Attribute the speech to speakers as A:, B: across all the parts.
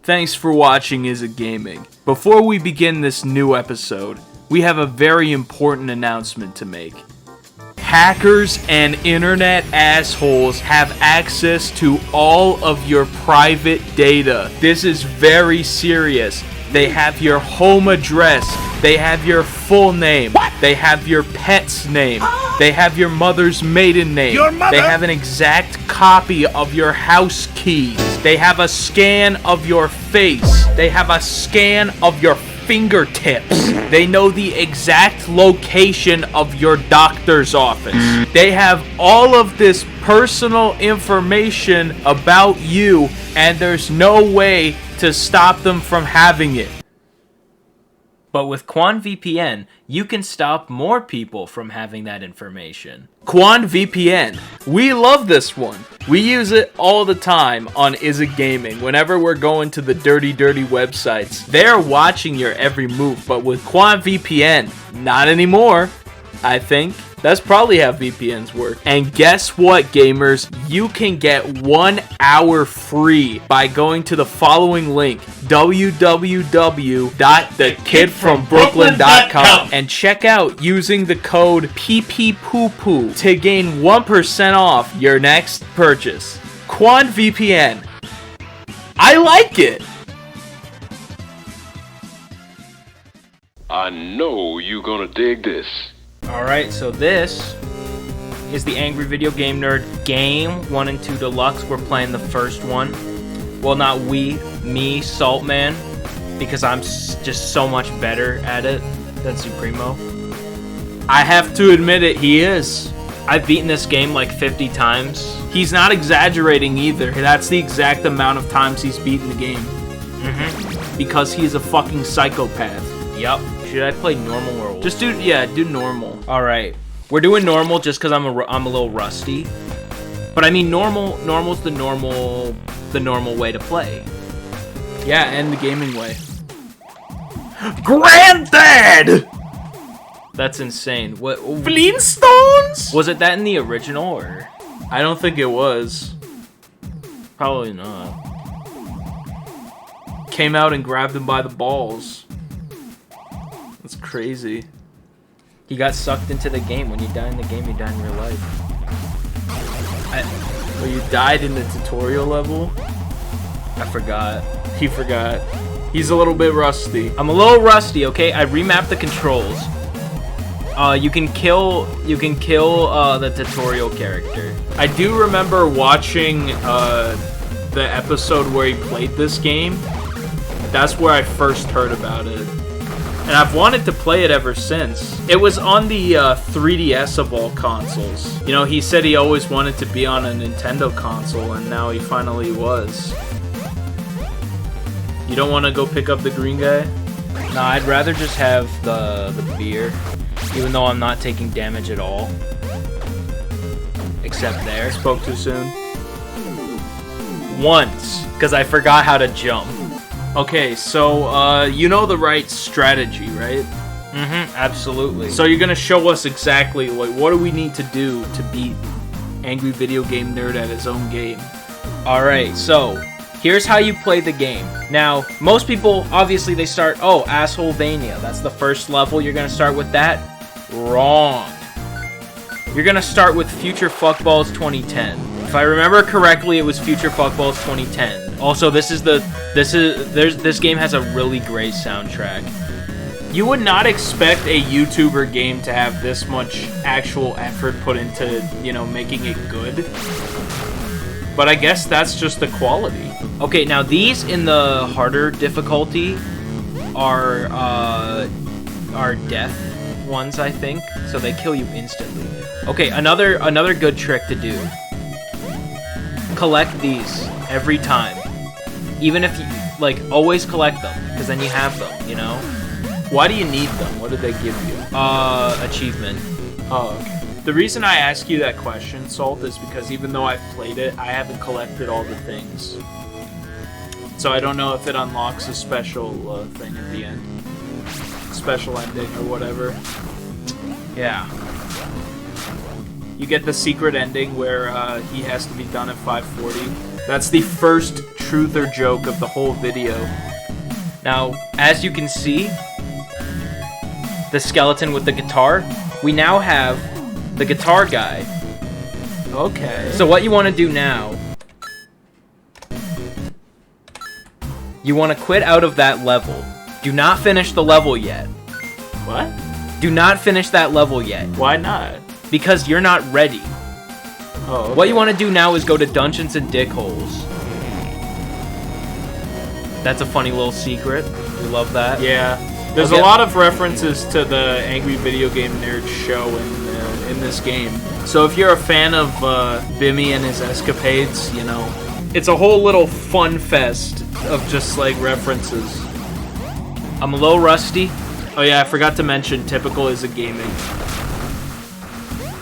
A: Thanks for watching Is It Gaming. Before we begin this new episode, we have a very important announcement to make. Hackers and internet assholes have access to all of your private data. This is very serious. They have your home address. They have your full name. What? They have your pet's name. They have your mother's maiden name.
B: Your mother?
A: They have an exact copy of your house keys. They have a scan of your face. They have a scan of your fingertips. They know the exact location of your doctor's office. They have all of this personal information about you, and there's no way to stop them from having it. But with QuanVPN, you can stop more people from having that information. QuanVPN. We love this one. We use it all the time on Is It Gaming. Whenever we're going to the dirty websites, they're watching your every move. But with QuanVPN, not anymore, I think. That's probably how VPNs work. And guess what, gamers? You can get 1 hour free by going to the following link, www.thekidfrombrooklyn.com, and check out using the code PPPOOPOO to gain 1% off your next purchase. QuanVPN. I like it.
C: I know you gonna dig this.
A: Alright, so this is the Angry Video Game Nerd Game 1 and 2 Deluxe. We're playing the first one. Well, not we, me, Saltman, because I'm just so much better at it than Supremo. I have to admit it, he is. I've beaten this game like 50 times. He's not exaggerating either. That's the exact amount of times he's beaten the game. Because he's a fucking psychopath. Yup. Should I play normal or just do normal? All right, we're doing normal just because I'm a little rusty. But I mean normal's the normal way to play. Yeah, and the gaming way. Granddad. That's insane. What? Flintstones? Was it that in the original or? I don't think it was. Probably not. Came out and grabbed him by the balls. That's crazy. He got sucked into the game. When you die in the game, you die in real life. Well, you died in the tutorial level? I forgot. He forgot. He's a little bit rusty. I'm a little rusty, okay? I remapped the controls. You can kill the tutorial character. I do remember watching the episode where he played this game. That's where I first heard about it. And I've wanted to play it ever since. It was on the 3DS of all consoles. You know, he said he always wanted to be on a Nintendo console, and now he finally was. You don't want to go pick up the green guy? Nah, I'd rather just have the beer, even though I'm not taking damage at all. Except there. Spoke too soon. Once, because I forgot how to jump. Okay, so, you know the right strategy, right? Absolutely. So you're gonna show us exactly, like, what do we need to do to beat Angry Video Game Nerd at his own game? Alright, so, here's how you play the game. Now, most people, obviously, they start, oh, Assholevania. That's the first level, you're gonna start with that? Wrong. You're gonna start with Future Fuckballs 2010. If I remember correctly, it was Future Fuckballs 2010. Also, this game has a really great soundtrack. You would not expect a YouTuber game to have this much actual effort put into, you know, making it good. But I guess that's just the quality. Okay, now these in the harder difficulty are death ones, I think. So they kill you instantly. Okay, another good trick to do. Collect these every time. Even if you, like, always collect them, because then you have them, you know? Why do you need them? What did they give you? Achievement. Oh, okay. The reason I ask you that question, Salt, is because even though I've played it, I haven't collected all the things. So I don't know if it unlocks a special thing at the end. Special ending or whatever. Yeah. You get the secret ending where he has to be done at 5:40. That's the first truth or joke of the whole video.
B: Now, as you can see, the skeleton with the guitar, we now have the guitar guy.
A: Okay.
B: So what you want to do now, you want to quit out of that level. Do not finish the level yet.
A: What?
B: Do not finish that level yet.
A: Why not?
B: Because you're not ready.
A: Oh, okay.
B: What you want to do now is go to Dungeons and Dick Holes. That's a funny little secret. We love that.
A: Yeah. There's a lot of references to the Angry Video Game Nerd show in this game. So if you're a fan of Bimmy and his escapades, you know, it's a whole little fun fest of just like references.
B: I'm a little rusty.
A: Oh yeah, I forgot to mention Typical is a gaming.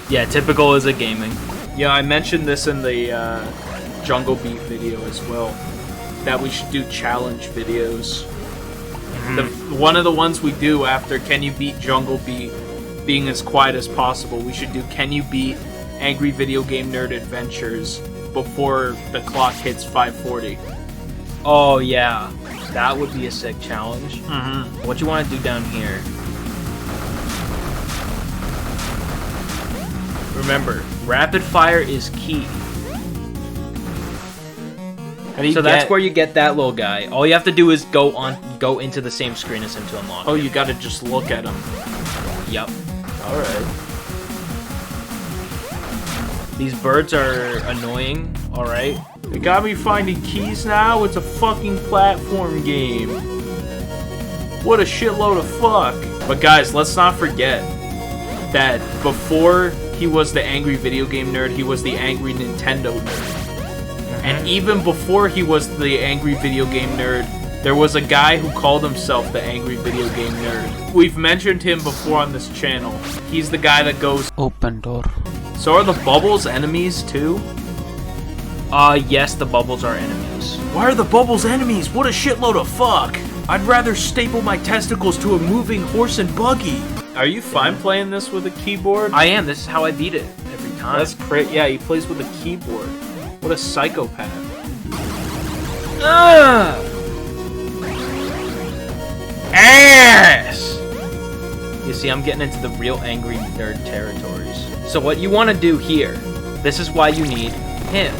B: Yeah, Typical is a gaming.
A: Yeah, I mentioned this in the Jungle Beat video as well. That we should do challenge videos. One of the ones we do after Can You Beat Jungle Beat being as quiet as possible, we should do Can You Beat Angry Video Game Nerd Adventures before the clock hits 5:40.
B: Oh yeah, that would be a sick challenge.
A: Mm-hmm.
B: What you want to do down here? Remember, rapid fire is key. So that's where you get that little guy. All you have to do is go into the same screen as him to unlock.
A: Oh,
B: him.
A: you gotta just look at him.
B: Yep.
A: Alright.
B: These birds are annoying, alright?
A: They got me finding keys now? It's a fucking platform game. What a shitload of fuck. But guys, let's not forget that before he was the Angry Video Game Nerd, he was the Angry Nintendo Nerd. And even before he was the Angry Video Game Nerd, there was a guy who called himself the Angry Video Game Nerd. We've mentioned him before on this channel. He's the guy that goes,
D: "Open door."
A: So are the bubbles enemies too?
B: Yes, the bubbles are enemies.
A: Why are the bubbles enemies? What a shitload of fuck! I'd rather staple my testicles to a moving horse and buggy. Are you fine playing this with a keyboard?
B: I am. This is how I beat it every time.
A: That's great. Yeah, he plays with a keyboard. What a psychopath.
B: Ass! You see, I'm getting into the real angry nerd territories. So what you want to do here, this is why you need him.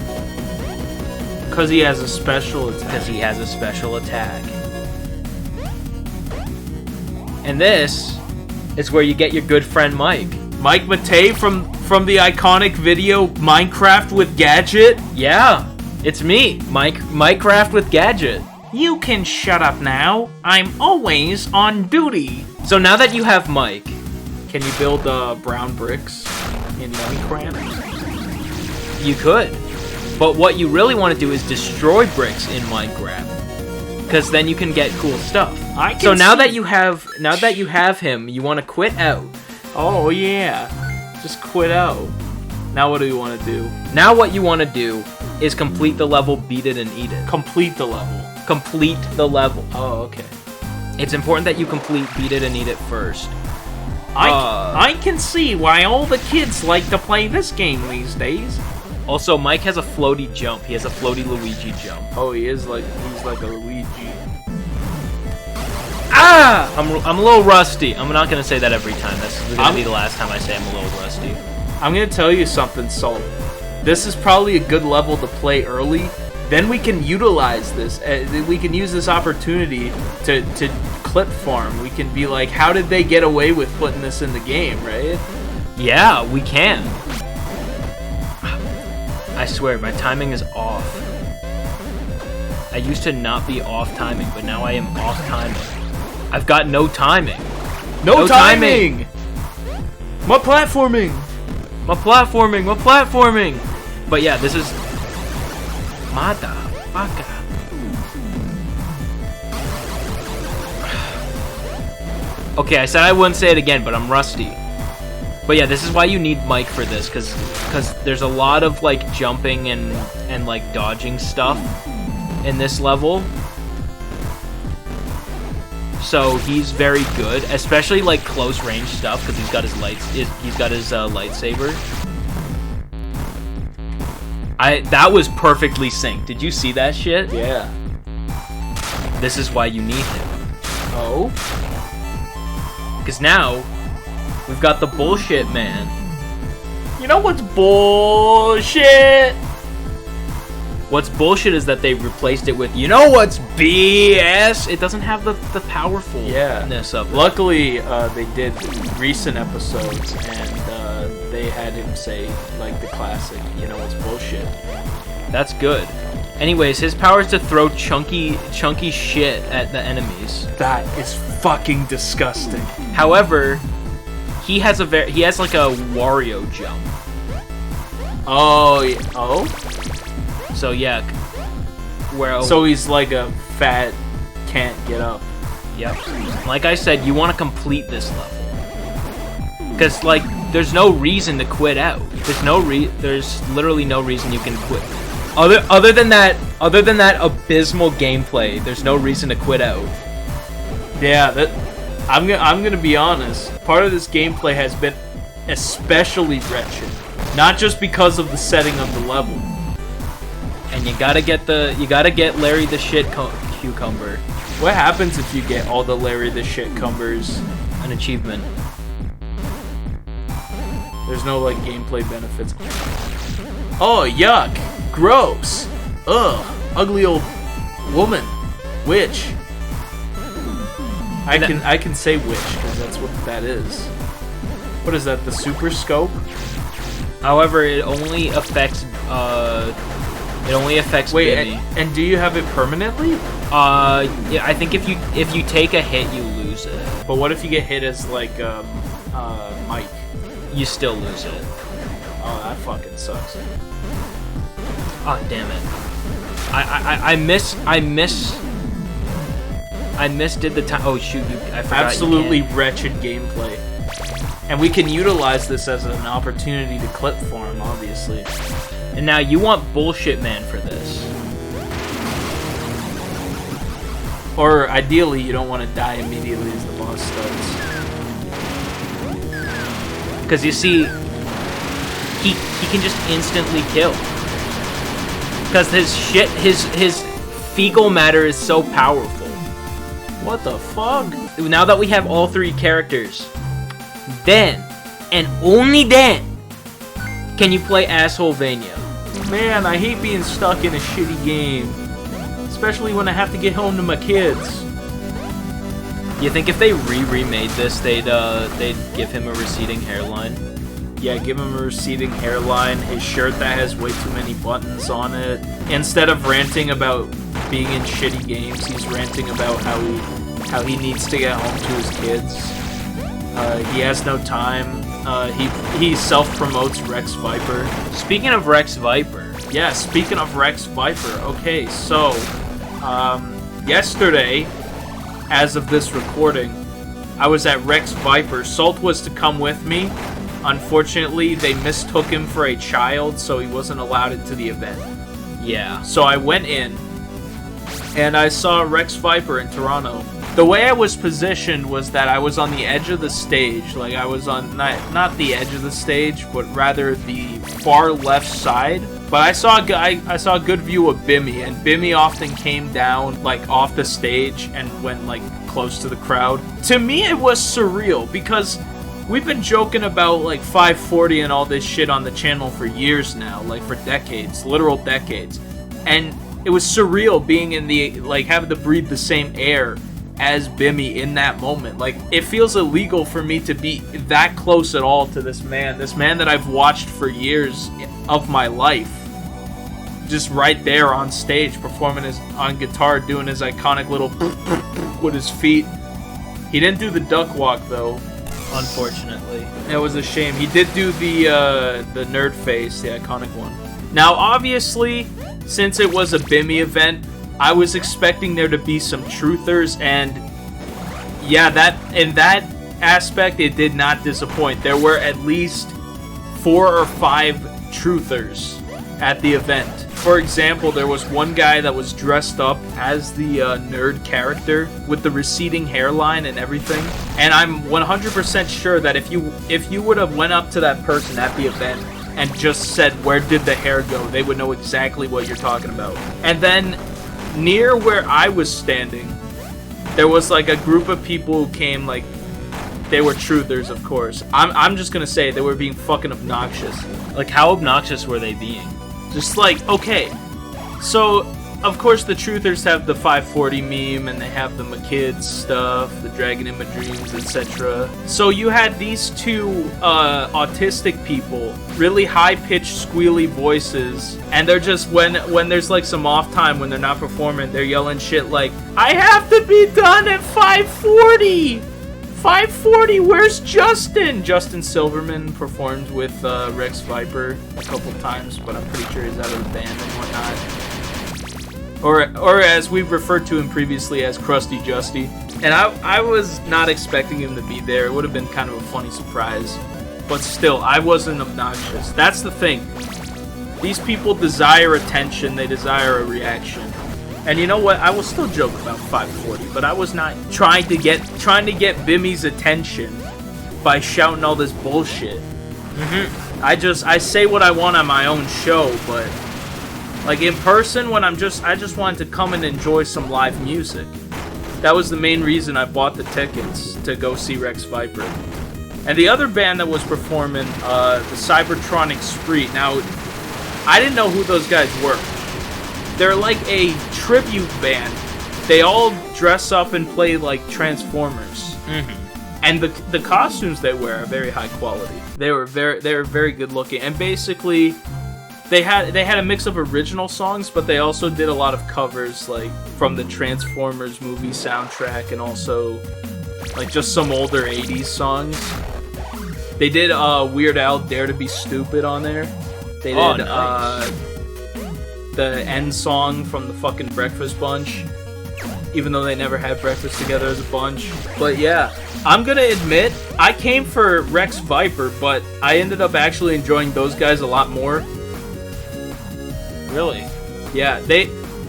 A: Because he has a special attack.
B: Because he has a special attack. And this is where you get your good friend Mike.
A: Mike Matei from the iconic video Minecraft with Gadget?
B: Yeah, it's me, Minecraft with Gadget.
A: You can shut up now. I'm always on duty.
B: So now that you have Mike,
A: can you build brown bricks in Minecraft?
B: You could. But what you really want to do is destroy bricks in Minecraft. Because then you can get cool stuff. So now that you have him, you want to quit out.
A: Oh yeah. Just quit out. Now what do you want to do?
B: Now what you want to do is complete the level, beat it, and eat it.
A: Complete the level.
B: Complete the level.
A: Oh, okay.
B: It's important that you complete beat it and eat it first.
A: I can see why all the kids like to play this game these days.
B: Also, Mike has a floaty jump. He has a floaty Luigi jump.
A: Oh, he's like a Luigi.
B: Ah! I'm a little rusty. I'm not gonna say that every time. This is gonna be the last time I say I'm a little rusty.
A: I'm gonna tell you something, Salt. This is probably a good level to play early. Then we can utilize this. We can use this opportunity to clip farm. We can be like, how did they get away with putting this in the game, right?
B: Yeah, we can. I swear, my timing is off. I used to not be off timing, but now I am off timing. I've got no timing.
A: No timing! My platforming!
B: My platforming! But yeah, this is... Motherfucker. Okay, I said I wouldn't say it again, but I'm rusty. But yeah, this is why you need Mike for this, because there's a lot of like jumping and like dodging stuff in this level. So he's very good, especially like close range stuff, because he's got his lightsaber. That was perfectly synced. Did you see that shit?
A: Yeah.
B: This is why you need him.
A: Oh?
B: Because now, we've got the bullshit man.
A: You know what's bullshit?
B: What's bullshit is that they replaced it with, you know what's BS? It doesn't have the powerfulness of it.
A: Luckily, they did recent episodes, and they had him say, like, the classic, you know what's bullshit.
B: That's good. Anyways, his power is to throw chunky shit at the enemies.
A: That is fucking disgusting.
B: However, he has like a Wario jump.
A: Oh, yeah. Oh?
B: So yeah,
A: so he's like a fat, can't get up.
B: Yep. Like I said, you want to complete this level. Because, like, there's no reason to quit out. There's literally no reason you can quit. Other than that abysmal gameplay, there's no reason to quit out.
A: Yeah, I'm gonna be honest. Part of this gameplay has been especially wretched, not just because of the setting of the level.
B: And you gotta get Larry the Shit Cucumber.
A: What happens if you get all the Larry the Shit Cumbers?
B: An achievement.
A: There's no, like, gameplay benefits. Oh, yuck. Gross. Ugh. Ugly old woman. Witch. I can say witch, because that's what that is. What is that, the super scope?
B: However, it only affects
A: Wait,
B: Bimmy.
A: and do you have it permanently?
B: Yeah, I think if you take a hit, you lose it.
A: But what if you get hit as, like, Mike?
B: You still lose it.
A: Oh, that fucking sucks.
B: Oh, damn it. I misdid the time. Oh, shoot, I forgot.
A: Absolutely wretched gameplay. And we can utilize this as an opportunity to clip farm, obviously.
B: And now you want Bullshit Man for this.
A: Or ideally, you don't want to die immediately as the boss starts.
B: Because you see, he can just instantly kill. Because his fecal matter is so powerful.
A: What the fuck?
B: Now that we have all three characters, then, and only then, can you play Assholevania.
A: Man, I hate being stuck in a shitty game. Especially when I have to get home to my kids.
B: You think if they remade this, they'd give him a receding hairline?
A: Yeah, give him a receding hairline, his shirt that has way too many buttons on it. Instead of ranting about being in shitty games, he's ranting about how he needs to get home to his kids. He has no time. He self-promotes Rex Viper.
B: Speaking of Rex Viper.
A: Yeah, speaking of Rex Viper. Okay, so, yesterday, as of this recording, I was at Rex Viper. Salt was to come with me. Unfortunately, they mistook him for a child, so he wasn't allowed into the event.
B: Yeah.
A: So I went in, and I saw Rex Viper in Toronto. The way I was positioned was that I was on the edge of the stage. Like, I was on, not the edge of the stage, but rather the far left side. But I saw a good view of Bimmy, and Bimmy often came down, like, off the stage and went, like, close to the crowd. To me, it was surreal, because we've been joking about, like, 540 and all this shit on the channel for years now, like, for decades, literal decades. And it was surreal being in the, like, having to breathe the same air as Bimmy in that moment. Like, it feels illegal for me to be that close at all to this man that I've watched for years of my life, just right there on stage performing on guitar, doing his iconic little with his feet. He didn't do the duck walk though,
B: unfortunately.
A: It was a shame. He did do the nerd face, the iconic one. Now obviously, since it was a Bimmy event, I was expecting there to be some truthers, and yeah, in that aspect, it did not disappoint. There were at least 4 or 5 truthers at the event. For example, there was one guy that was dressed up as the nerd character with the receding hairline and everything. And I'm 100% sure that if you would have went up to that person at the event and just said, where did the hair go? They would know exactly what you're talking about. And then near where I was standing, there was like a group of people who came, like, they were truthers, of course. I'm just gonna say they were being fucking obnoxious.
B: Like, how obnoxious were they being?
A: Just like, okay, so of course the truthers have the 540 meme, and they have the McKids stuff, the Dragon in My Dreams, etc. So you had these two autistic people, really high-pitched, squealy voices, and they're just, when there's like some off time, when they're not performing, they're yelling shit like, I have to be done at 540! 540, where's Justin? Justin Silverman performed with Rex Viper a couple times, but I'm pretty sure he's out of the band and whatnot. Or as we've referred to him previously as Krusty Justy. And I was not expecting him to be there. It would have been kind of a funny surprise. But still, I wasn't obnoxious. That's the thing. These people desire attention, they desire a reaction. And you know what? I will still joke about 540, but I was not trying to get Bimmy's attention by shouting all this bullshit. I say what I want on my own show, but like in person, when I just wanted to come and enjoy some live music. That was the main reason I bought the tickets to go see Rex Viper. And the other band that was performing, the Cybertronic Spree. Now, I didn't know who those guys were. They're like a tribute band. They all dress up and play like Transformers. And the costumes they wear are very high quality. They were very good looking. And basically, they had a mix of original songs, but they also did a lot of covers, like from the Transformers movie soundtrack, and also like just some older 80s songs. They did Weird Al Dare to Be Stupid on there. They did
B: nice.
A: The end song from the fucking Breakfast Bunch, even though they never had breakfast together as a bunch. But yeah, I'm gonna admit, I came for Rex Viper, but I ended up actually enjoying those guys a lot more.
B: Really?
A: Yeah,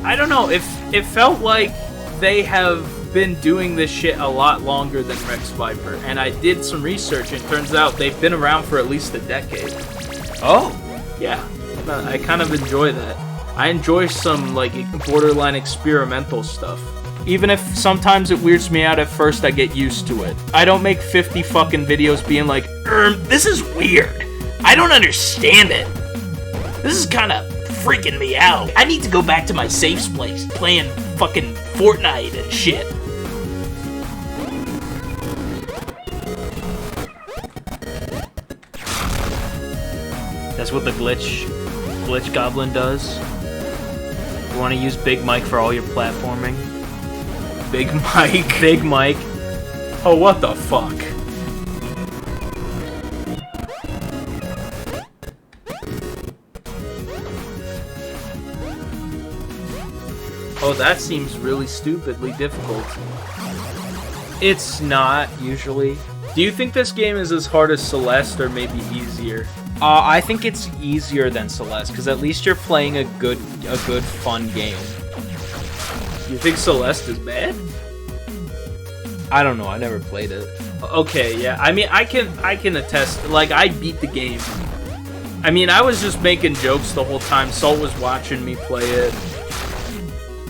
A: I don't know, it felt like they have been doing this shit a lot longer than Rex Viper, and I did some research, and it turns out they've been around for at least a decade.
B: Oh?
A: Yeah, I kind of enjoy that. I enjoy some, like, borderline experimental stuff. Even if sometimes it weirds me out at first, I get used to it. I don't make 50 fucking videos being like, this is weird. I don't understand it. This is kind of freaking me out. I need to go back to my safe place, playing fucking Fortnite and shit.
B: That's what the glitch goblin does. You want to use Big Mike for all your platforming?
A: Big Mike?
B: Big Mike.
A: Oh, what the fuck? Oh, that seems really stupidly difficult.
B: It's not, usually.
A: Do you think this game is as hard as Celeste, or maybe easier?
B: I think it's easier than Celeste, because at least you're playing a good, fun game.
A: You think Celeste is bad?
B: I don't know. I never played it.
A: Okay, yeah. I mean, I can attest. Like, I beat the game. I mean, I was just making jokes the whole time. Salt was watching me play it.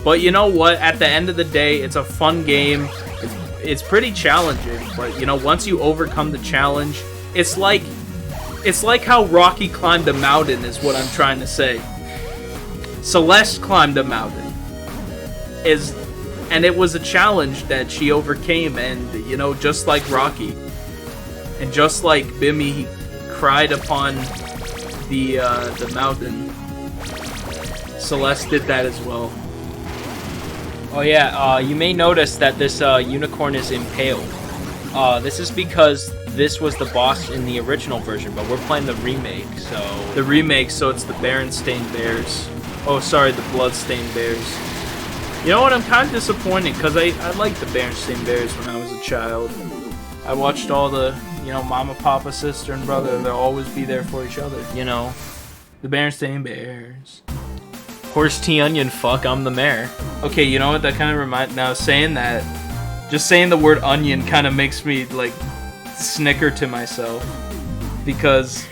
A: But you know what? At the end of the day, it's a fun game. It's pretty challenging. But, you know, once you overcome the challenge, it's like how Rocky climbed a mountain is what I'm trying to say. Celeste climbed a mountain. And it was a challenge that she overcame, and, you know, just like Rocky, and just like Bimmy cried upon the mountain, Celeste did that as well.
B: Oh yeah, you may notice that this unicorn is impaled. This is because this was the boss in the original version, but we're playing the remake, so...
A: The remake, so it's the Berenstain Bears. Oh, sorry, the Bloodstained Bears. You know what, I'm kind of disappointed, because I liked the Berenstain Bears when I was a child. I watched all the, you know, Mama, Papa, Sister, and Brother, they'll always be there for each other.
B: You know.
A: The Berenstain Bears.
B: Horse Tea Onion, fuck, I'm the mayor.
A: Okay, you know what, that kind of reminds... Now, saying that, just saying the word onion kind of makes me, like, snicker to myself. Because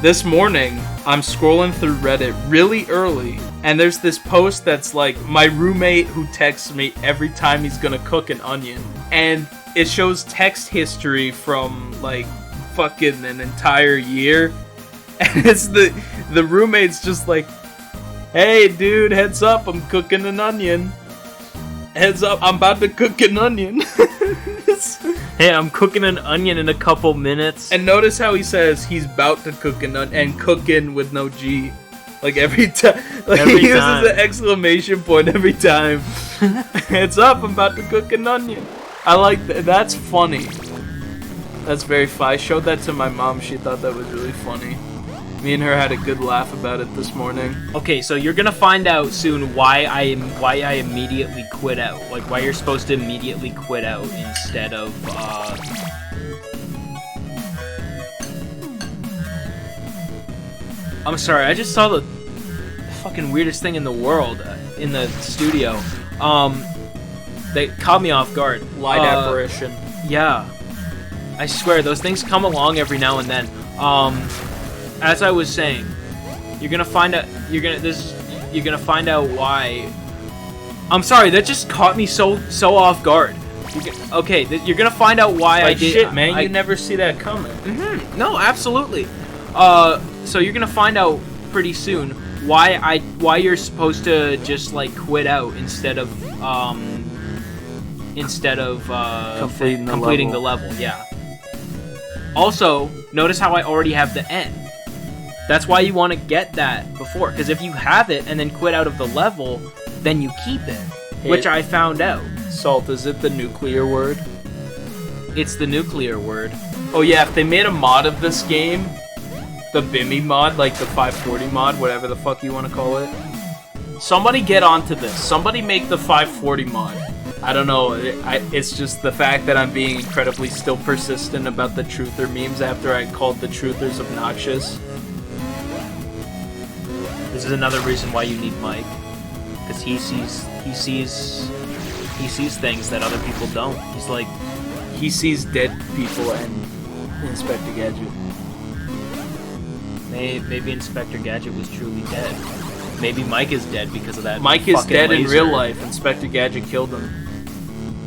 A: This morning, I'm scrolling through Reddit really early, and there's this post that's like, my roommate who texts me every time he's gonna cook an onion. And it shows text history from, like, fucking an entire year. And it's the roommate's just like, hey, dude, heads up, I'm cooking an onion. Heads up, I'm about to cook an onion.
B: Hey, I'm cooking an onion in a couple minutes.
A: And notice how he says he's about to cook an onion, and cooking with no G. Like every time. Like he uses the exclamation point every time. Heads up, I'm about to cook an onion. I like that. That's funny. That's very funny. I showed that to my mom. She thought that was really funny. Me and her had a good laugh about it this morning.
B: Okay, so you're gonna find out soon why I immediately quit out. Like why you're supposed to immediately quit out instead of I'm sorry, I just saw the fucking weirdest thing in the world in the studio. They caught me off guard.
A: Light apparition.
B: Yeah. I swear those things come along every now and then. As I was saying, you're gonna find out. You're gonna find out why. I'm sorry, that just caught me so off guard. You're gonna find out why I did.
A: Shit, man, you never see that coming.
B: Mm-hmm. No, absolutely. So you're gonna find out pretty soon why you're supposed to just like quit out instead of completing the level. Yeah. Also, notice how I already have the end. That's why you want to get that before, because if you have it and then quit out of the level, then you keep it, which I found out.
A: Salt, is it the nuclear word?
B: It's the nuclear word.
A: Oh yeah, if they made a mod of this game, the Bimmy mod, like the 540 mod, whatever the fuck you want to call it, somebody get onto this. Somebody make the 540 mod. I don't know, it's just the fact that I'm being incredibly still persistent about the truther memes after I called the truthers obnoxious.
B: This is another reason why you need Mike, because he sees things that other people don't. He's like,
A: he sees dead people and Inspector Gadget.
B: Maybe Inspector Gadget was truly dead. Maybe Mike is dead because of that.
A: Mike is dead in real life. Inspector Gadget killed him.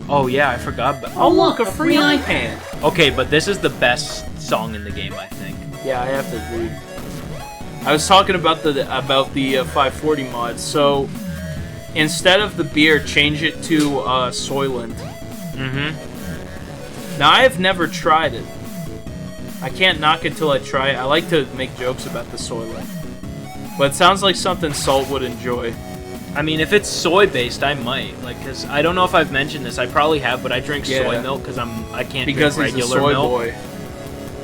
B: Oh yeah, I forgot.
A: Oh look, a free iPad.
B: Okay, but this is the best song in the game, I think.
A: Yeah, I have to agree. I was talking about the 540 mod. So instead of the beer, change it to Soylent.
B: Mm-hmm.
A: Now I have never tried it. I can't knock it till I try it. I like to make jokes about the Soylent, but it sounds like something Salt would enjoy.
B: I mean, if it's soy-based, I might. Like, cause I don't know if I've mentioned this. I probably have, but I drink soy milk because I can't drink regular
A: he's a soy
B: milk.
A: Boy.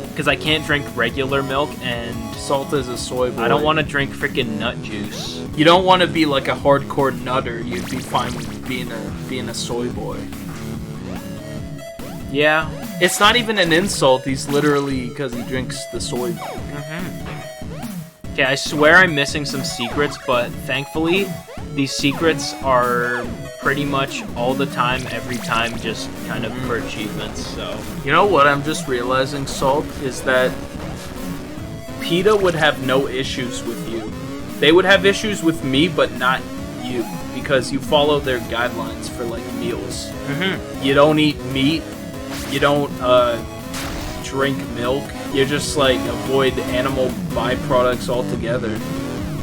B: Because I can't drink regular milk, and
A: Salt is a soy boy.
B: I don't want to drink freaking nut juice.
A: You don't want to be like a hardcore nutter. You'd be fine with being a soy boy.
B: Yeah.
A: It's not even an insult. He's literally because he drinks the soy milk.
B: Mm-hmm. Okay, I swear I'm missing some secrets, but thankfully, these secrets are pretty much all the time, every time, just kind of for achievements, so...
A: You know what I'm just realizing, Salt, is that PETA would have no issues with you. They would have issues with me, but not you, because you follow their guidelines for, like, meals.
B: Mm-hmm.
A: You don't eat meat, you don't, drink milk, you just, like, avoid animal byproducts altogether.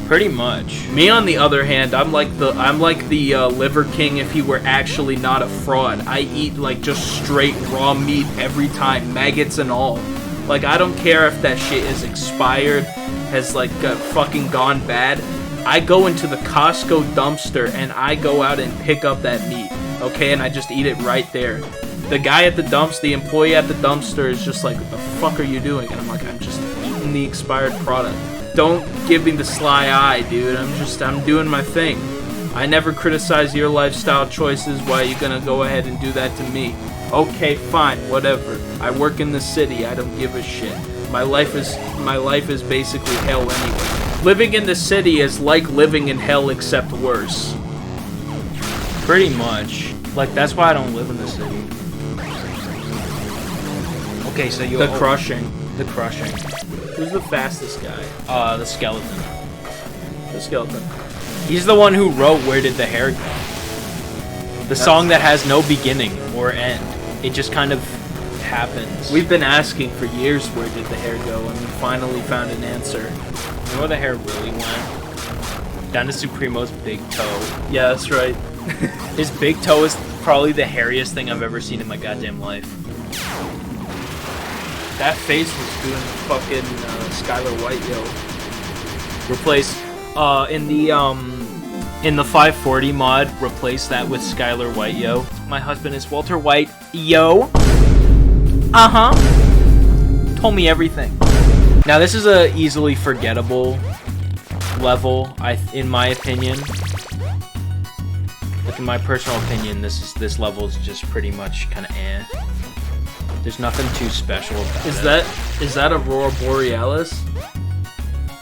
B: Pretty much.
A: Me, on the other hand, I'm like the Liver King if he were actually not a fraud. I eat like just straight raw meat every time, maggots and all. Like I don't care if that shit is expired, has like fucking gone bad. I go into the Costco dumpster and I go out and pick up that meat, okay? And I just eat it right there. The guy at the dumpster, the employee at the dumpster is just like, what the fuck are you doing? And I'm like, I'm just eating the expired product. Don't give me the sly eye, dude. I'm doing my thing. I never criticize your lifestyle choices. Why are you gonna go ahead and do that to me? Okay, fine, whatever. I work in the city. I don't give a shit. My life is basically hell anyway. Living in the city is like living in hell except worse.
B: Pretty much. Like that's why I don't live in the city. Okay, so you
A: the crushing.
B: The crushing.
A: Who's the fastest guy?
B: The skeleton.
A: The skeleton.
B: He's the one who wrote Where Did the Hair Go? The song that has no beginning or end. It just kind of happens.
A: We've been asking for years where did the hair go, and we finally found an answer.
B: You know where the hair really went? Down to Supremo's big toe.
A: Yeah, that's right.
B: His big toe is probably the hairiest thing I've ever seen in my goddamn life.
A: That face was doing fucking Skylar White, yo.
B: Replace in the 540 mod, replace that with Skylar White, yo. My husband is Walter White, yo. Uh-huh. Told me everything. Now this is a easily forgettable level, in my opinion. Like in my personal opinion, this level is just pretty much kind of eh. There's nothing too special about it.
A: Is that Aurora Borealis?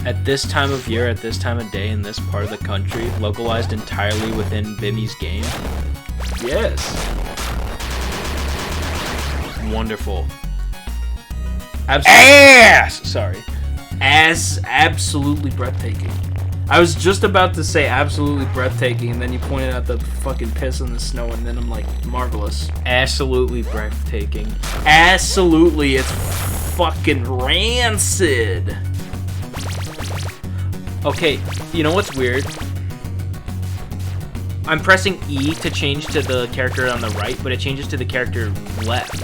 B: At this time of year, at this time of day, in this part of the country, localized entirely within Bimmy's game.
A: Yes.
B: Wonderful.
A: Sorry. Absolutely breathtaking. I was just about to say absolutely breathtaking, and then you pointed out the fucking piss in the snow, and then I'm like, marvelous.
B: Absolutely breathtaking.
A: Absolutely, it's fucking rancid.
B: Okay, you know what's weird? I'm pressing E to change to the character on the right, but it changes to the character left.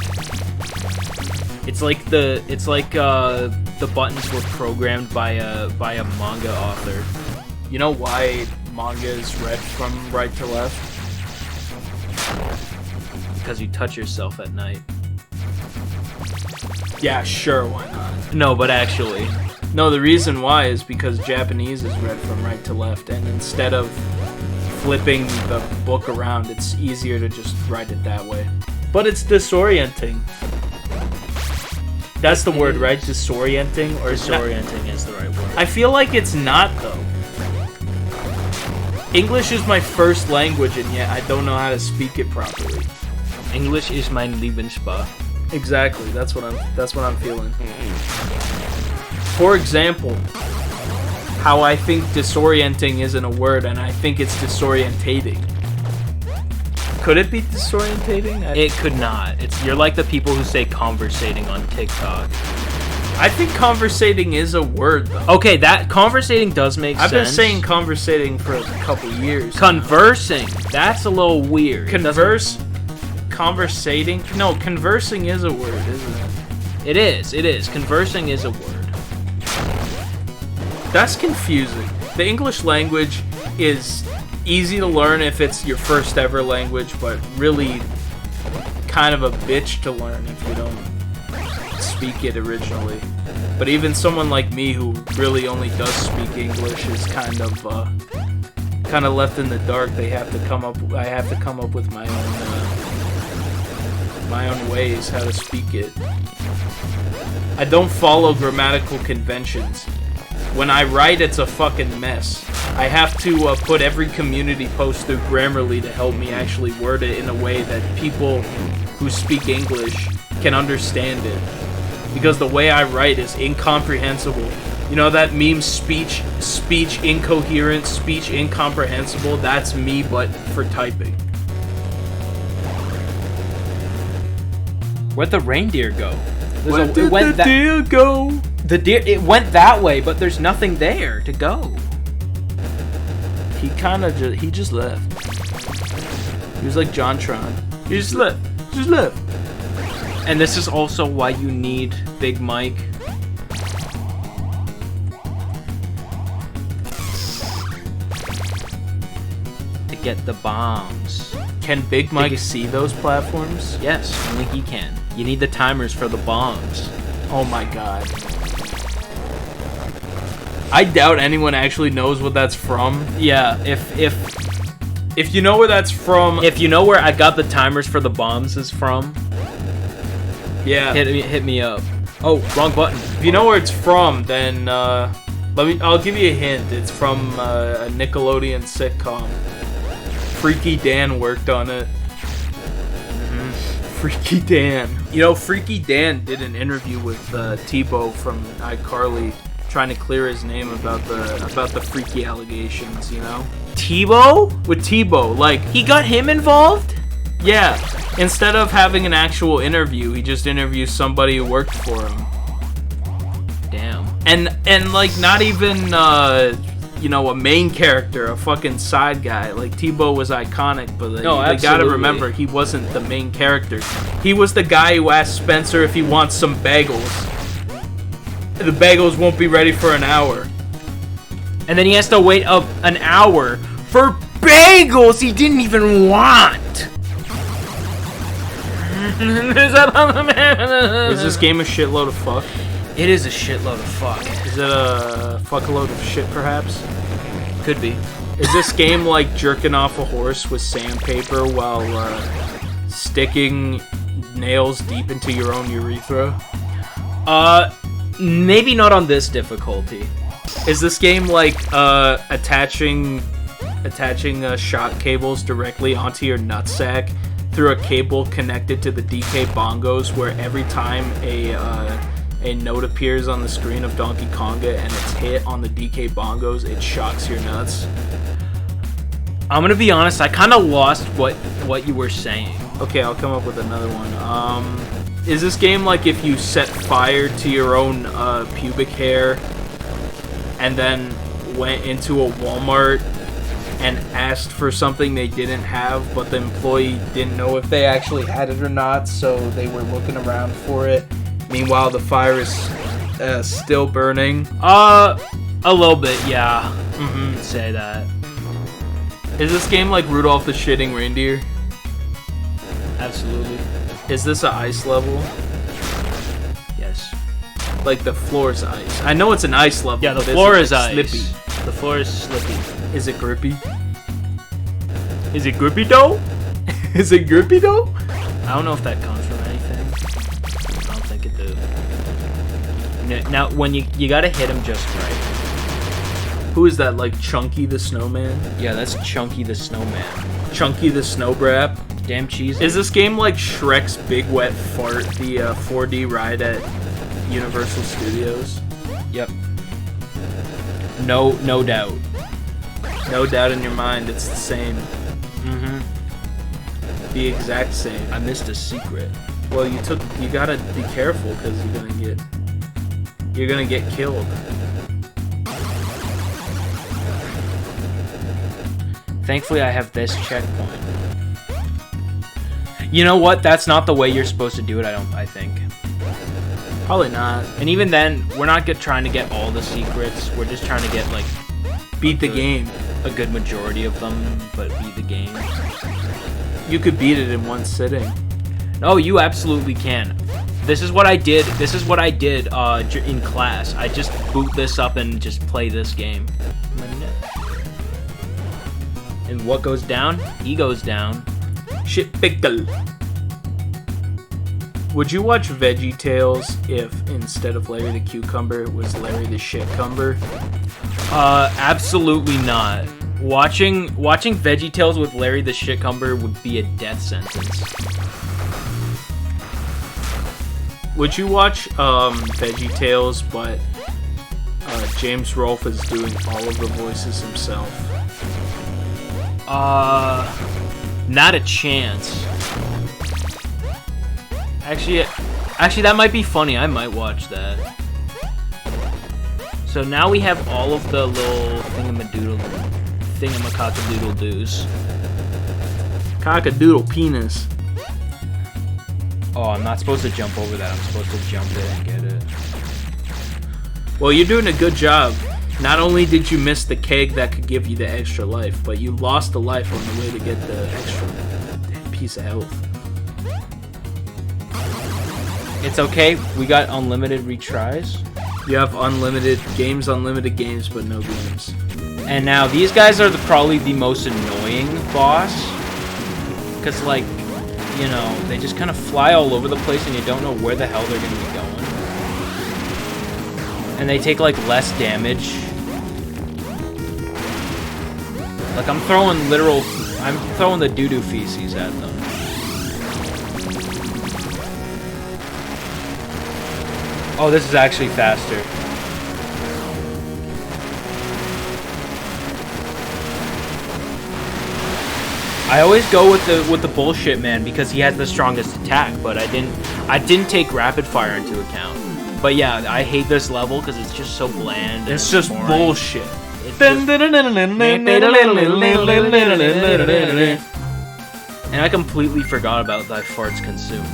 B: It's like the buttons were programmed by a manga author.
A: You know why manga is read from right to left?
B: Because you touch yourself at night.
A: Yeah, sure, why not?
B: No, but actually.
A: No, the reason why is because Japanese is read from right to left, and instead of flipping the book around, it's easier to just write it that way. But it's disorienting. That's the word, right? Disorienting? Or
B: Disorienting is the right word.
A: I feel like it's not, though. English is my first language, and yet I don't know how to speak it properly.
B: English is mein Lieblingssprache.
A: Exactly. That's what I'm feeling. For example, how I think disorienting isn't a word, and I think it's disorientating. Could it be disorientating?
B: It could not. You're like the people who say conversating on TikTok.
A: I think conversating is a word, though.
B: Okay, that conversating does make sense.
A: I've been saying conversating for a couple years.
B: Conversing. That's a little weird.
A: Conversating? No, conversing is a word, isn't it?
B: It is. Conversing is a word.
A: That's confusing. The English language is easy to learn if it's your first ever language, but really kind of a bitch to learn if you don't speak it originally. But even someone like me who really only does speak English is kind of left in the dark. I have to come up with my own ways how to speak it. I don't follow grammatical conventions. When I write, it's a fucking mess. I have to put every community post through Grammarly to help me actually word it in a way that people who speak English can understand it. Because the way I write is incomprehensible. You know that meme, speech incoherent, speech incomprehensible? That's me, but for typing.
B: Where'd the reindeer go?
A: Where did the deer go?
B: The deer, it went that way, but there's nothing there to go.
A: He just left. He was like JonTron. He just left.
B: And this is also why you need Big Mike. To get the bombs.
A: Can Big Mike see those platforms?
B: Yes, only he can. You need the timers for the bombs.
A: Oh my god. I doubt anyone actually knows what that's from.
B: Yeah,
A: if you know where that's from,
B: if you know where I got the timers for the bombs is from,
A: yeah,
B: hit me up. Oh, wrong button.
A: If you know where it's from, then I'll give you a hint. It's from a Nickelodeon sitcom. Freaky Dan worked on it. Freaky Dan. You know, Freaky Dan did an interview with Tebow from iCarly, trying to clear his name about the freaky allegations. You know,
B: Tebow?
A: with Tebow, like
B: He got him involved?
A: yeah. Instead of having an actual interview, he just interviews somebody who worked for him.
B: Damn.
A: And like not even you know, a main character, a fucking side guy. Like Tebow was iconic, but they gotta
B: absolutely.
A: remember he wasn't the main character. He was the guy who asked Spencer if he wants some bagels. The bagels won't be ready for an hour.
B: And then he has to wait up an hour for bagels he didn't even want.
A: Is this game a shitload of fuck?
B: It is a shitload of fuck.
A: Is it a fuckload of shit, perhaps?
B: Could be.
A: Is this game like jerking off a horse with sandpaper while sticking nails deep into your own urethra?
B: Maybe not on this difficulty.
A: Is this game like attaching shock cables directly onto your nutsack through a cable connected to the DK bongos, where every time a note appears on the screen of Donkey Konga and it's hit on the DK bongos, it shocks your nuts?
B: I'm gonna be honest, I kind of lost what you were saying.
A: Okay, I'll come up with another one. Is this game like if you set fire to your own pubic hair and then went into a Walmart and asked for something they didn't have, but the employee didn't know if they actually had it or not, so they were looking around for it? Meanwhile, the fire is still burning.
B: A little bit, yeah. Say that.
A: Is this game like Rudolph the Shitting Reindeer?
B: Absolutely.
A: Is this an ice level?
B: Yes.
A: Like the floor's ice. I know it's an ice level.
B: Yeah, the
A: but
B: floor
A: it
B: is
A: like
B: ice.
A: slippy?
B: The floor is slippy.
A: Is it grippy?
B: Is it grippy though?
A: Is it grippy though?
B: I don't know if that comes from anything. I don't think it do. Now, when you gotta hit him just right.
A: Who is that, like Chunky the Snowman?
B: Yeah, that's Chunky the Snowman.
A: Chunky the Snowbrap?
B: Damn cheese.
A: Is this game like Shrek's Big Wet Fart, the 4D ride at Universal Studios?
B: Yep. No doubt.
A: No doubt in your mind, it's the same. The exact same.
B: I missed a secret.
A: Well, you gotta be careful because you're gonna get killed.
B: Thankfully, I have this checkpoint. You know what? That's not the way you're supposed to do it. I think.
A: Probably not.
B: And even then, we're not trying to get all the secrets. We're just trying to get like
A: Beat the game.
B: a good majority of them, but beat the game.
A: You could beat it in one sitting.
B: No, you absolutely can. This is what I did. This is what I did in class. I just boot this up and just play this game. And what goes down? He goes down.
A: Shit pickle. Would you watch Veggie Tales if instead of Larry the Cucumber it was Larry the Shitcumber?
B: Absolutely not. Watching VeggieTales with Larry the Shitcumber would be a death sentence.
A: Would you watch Veggie Tales, but James Rolfe is doing all of the voices himself?
B: Not a chance. Actually, that might be funny. I might watch that. So now we have all of the little thingamacockadoodle-doos.
A: Cockadoodle penis.
B: Oh, I'm not supposed to jump over that. I'm supposed to jump it and get it.
A: Well, you're doing a good job. Not only did you miss the keg that could give you the extra life, but you lost a life on the way to get the extra piece of health.
B: It's okay. We got unlimited retries.
A: You have unlimited games, but no games.
B: And now these guys are probably the most annoying boss. Because, like, you know, they just kind of fly all over the place and you don't know where the hell they're going to be going. And they take, like, less damage. Like, I'm throwing the doo-doo feces at them. Oh, this is actually faster. I always go with the bullshit man because he has the strongest attack, but I didn't take rapid fire into account. But yeah, I hate this level because it's just so bland.
A: It's just
B: boring.
A: bullshit.
B: It's just... And I completely forgot about thy farts consumed.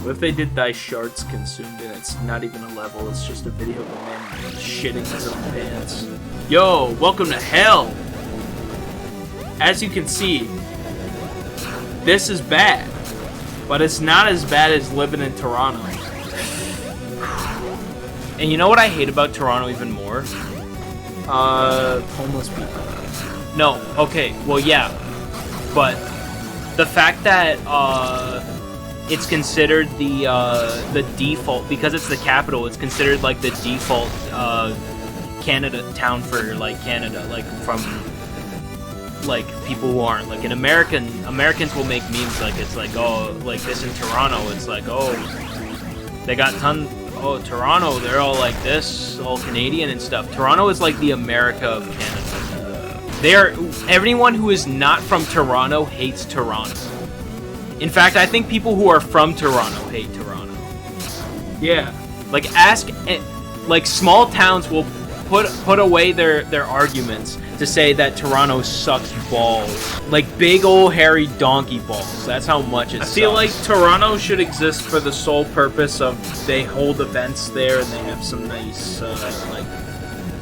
A: What if they did thy sharts consumed and it's not even a level, it's just a video of a man shitting his own pants. Yo, welcome to hell! As you can see, this is bad, but it's not as bad as living in Toronto.
B: And you know what I hate about Toronto even more?
A: Homeless people.
B: No, okay, well yeah, but the fact that it's considered the default, because it's the capital, it's considered like the default Canada town for like Canada, like from like people who aren't like Americans will make memes like it's like, oh, like this in Toronto, it's like, oh, they got oh, Toronto, they're all like this, all Canadian and stuff. Toronto is like the America of Canada. Everyone who is not from Toronto hates Toronto. In fact, I think people who are from Toronto hate Toronto.
A: Yeah.
B: Like like small towns will put away their arguments to say that Toronto sucks balls. Like big old hairy donkey balls. That's how much it sucks.
A: I feel like Toronto should exist for the sole purpose of they hold events there and they have some nice like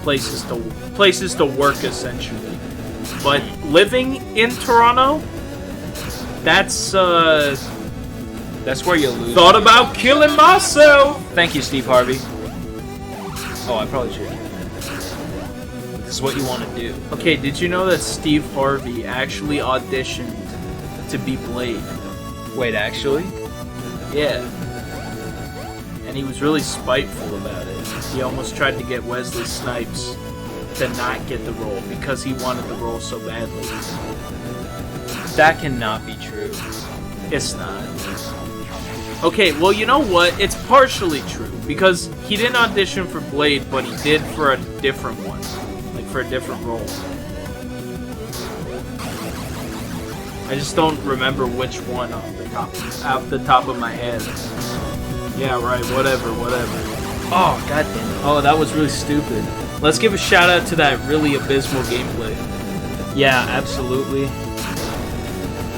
A: places to work essentially. But living in Toronto, that's
B: where you lose.
A: Thought about killing myself.
B: Thank you, Steve Harvey. Oh, I probably should. This is what you want to do.
A: Okay, did you know that Steve Harvey actually auditioned to be Blade?
B: Wait, actually?
A: Yeah. And he was really spiteful about it. He almost tried to get Wesley Snipes to not get the role because he wanted the role so badly.
B: That cannot be true.
A: It's not. Okay, well, you know what? It's partially true because he didn't audition for Blade, but he did for a different one. For a different role. I just don't remember which one off the top of my head. Yeah, right, whatever.
B: Oh, goddamn.
A: Oh, that was really stupid. Let's give a shout out to that really abysmal gameplay.
B: Yeah, absolutely.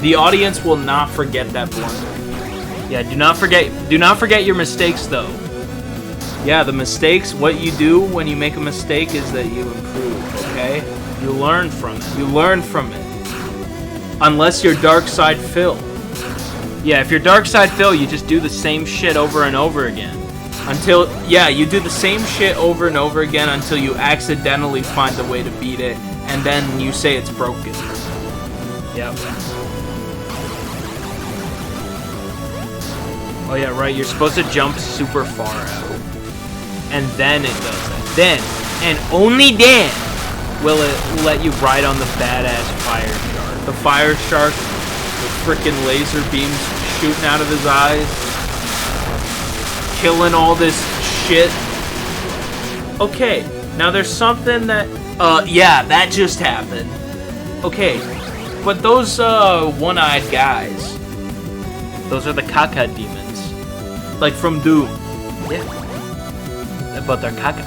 A: The audience will not forget that blunder.
B: Yeah, do not forget your mistakes though.
A: Yeah, the mistakes, what you do when you make a mistake is that you improve, okay?
B: You learn from it.
A: You learn from it. Unless you're Dark Side Phil.
B: Yeah, if you're Dark Side Phil, you just do the same shit over and over again.
A: You do the same shit over and over again until you accidentally find the way to beat it, and then you say it's broken.
B: Yep. Oh yeah, right, you're supposed to jump super far out. And then it does it. Then, and only then, will it let you ride on the badass fire shark.
A: The fire shark with frickin' laser beams shooting out of his eyes. Killing all this shit. Okay, now there's something that... yeah, that just happened. Okay, but those, one-eyed guys...
B: Those are the caca demons.
A: Like from Doom.
B: Yeah. But they're caca.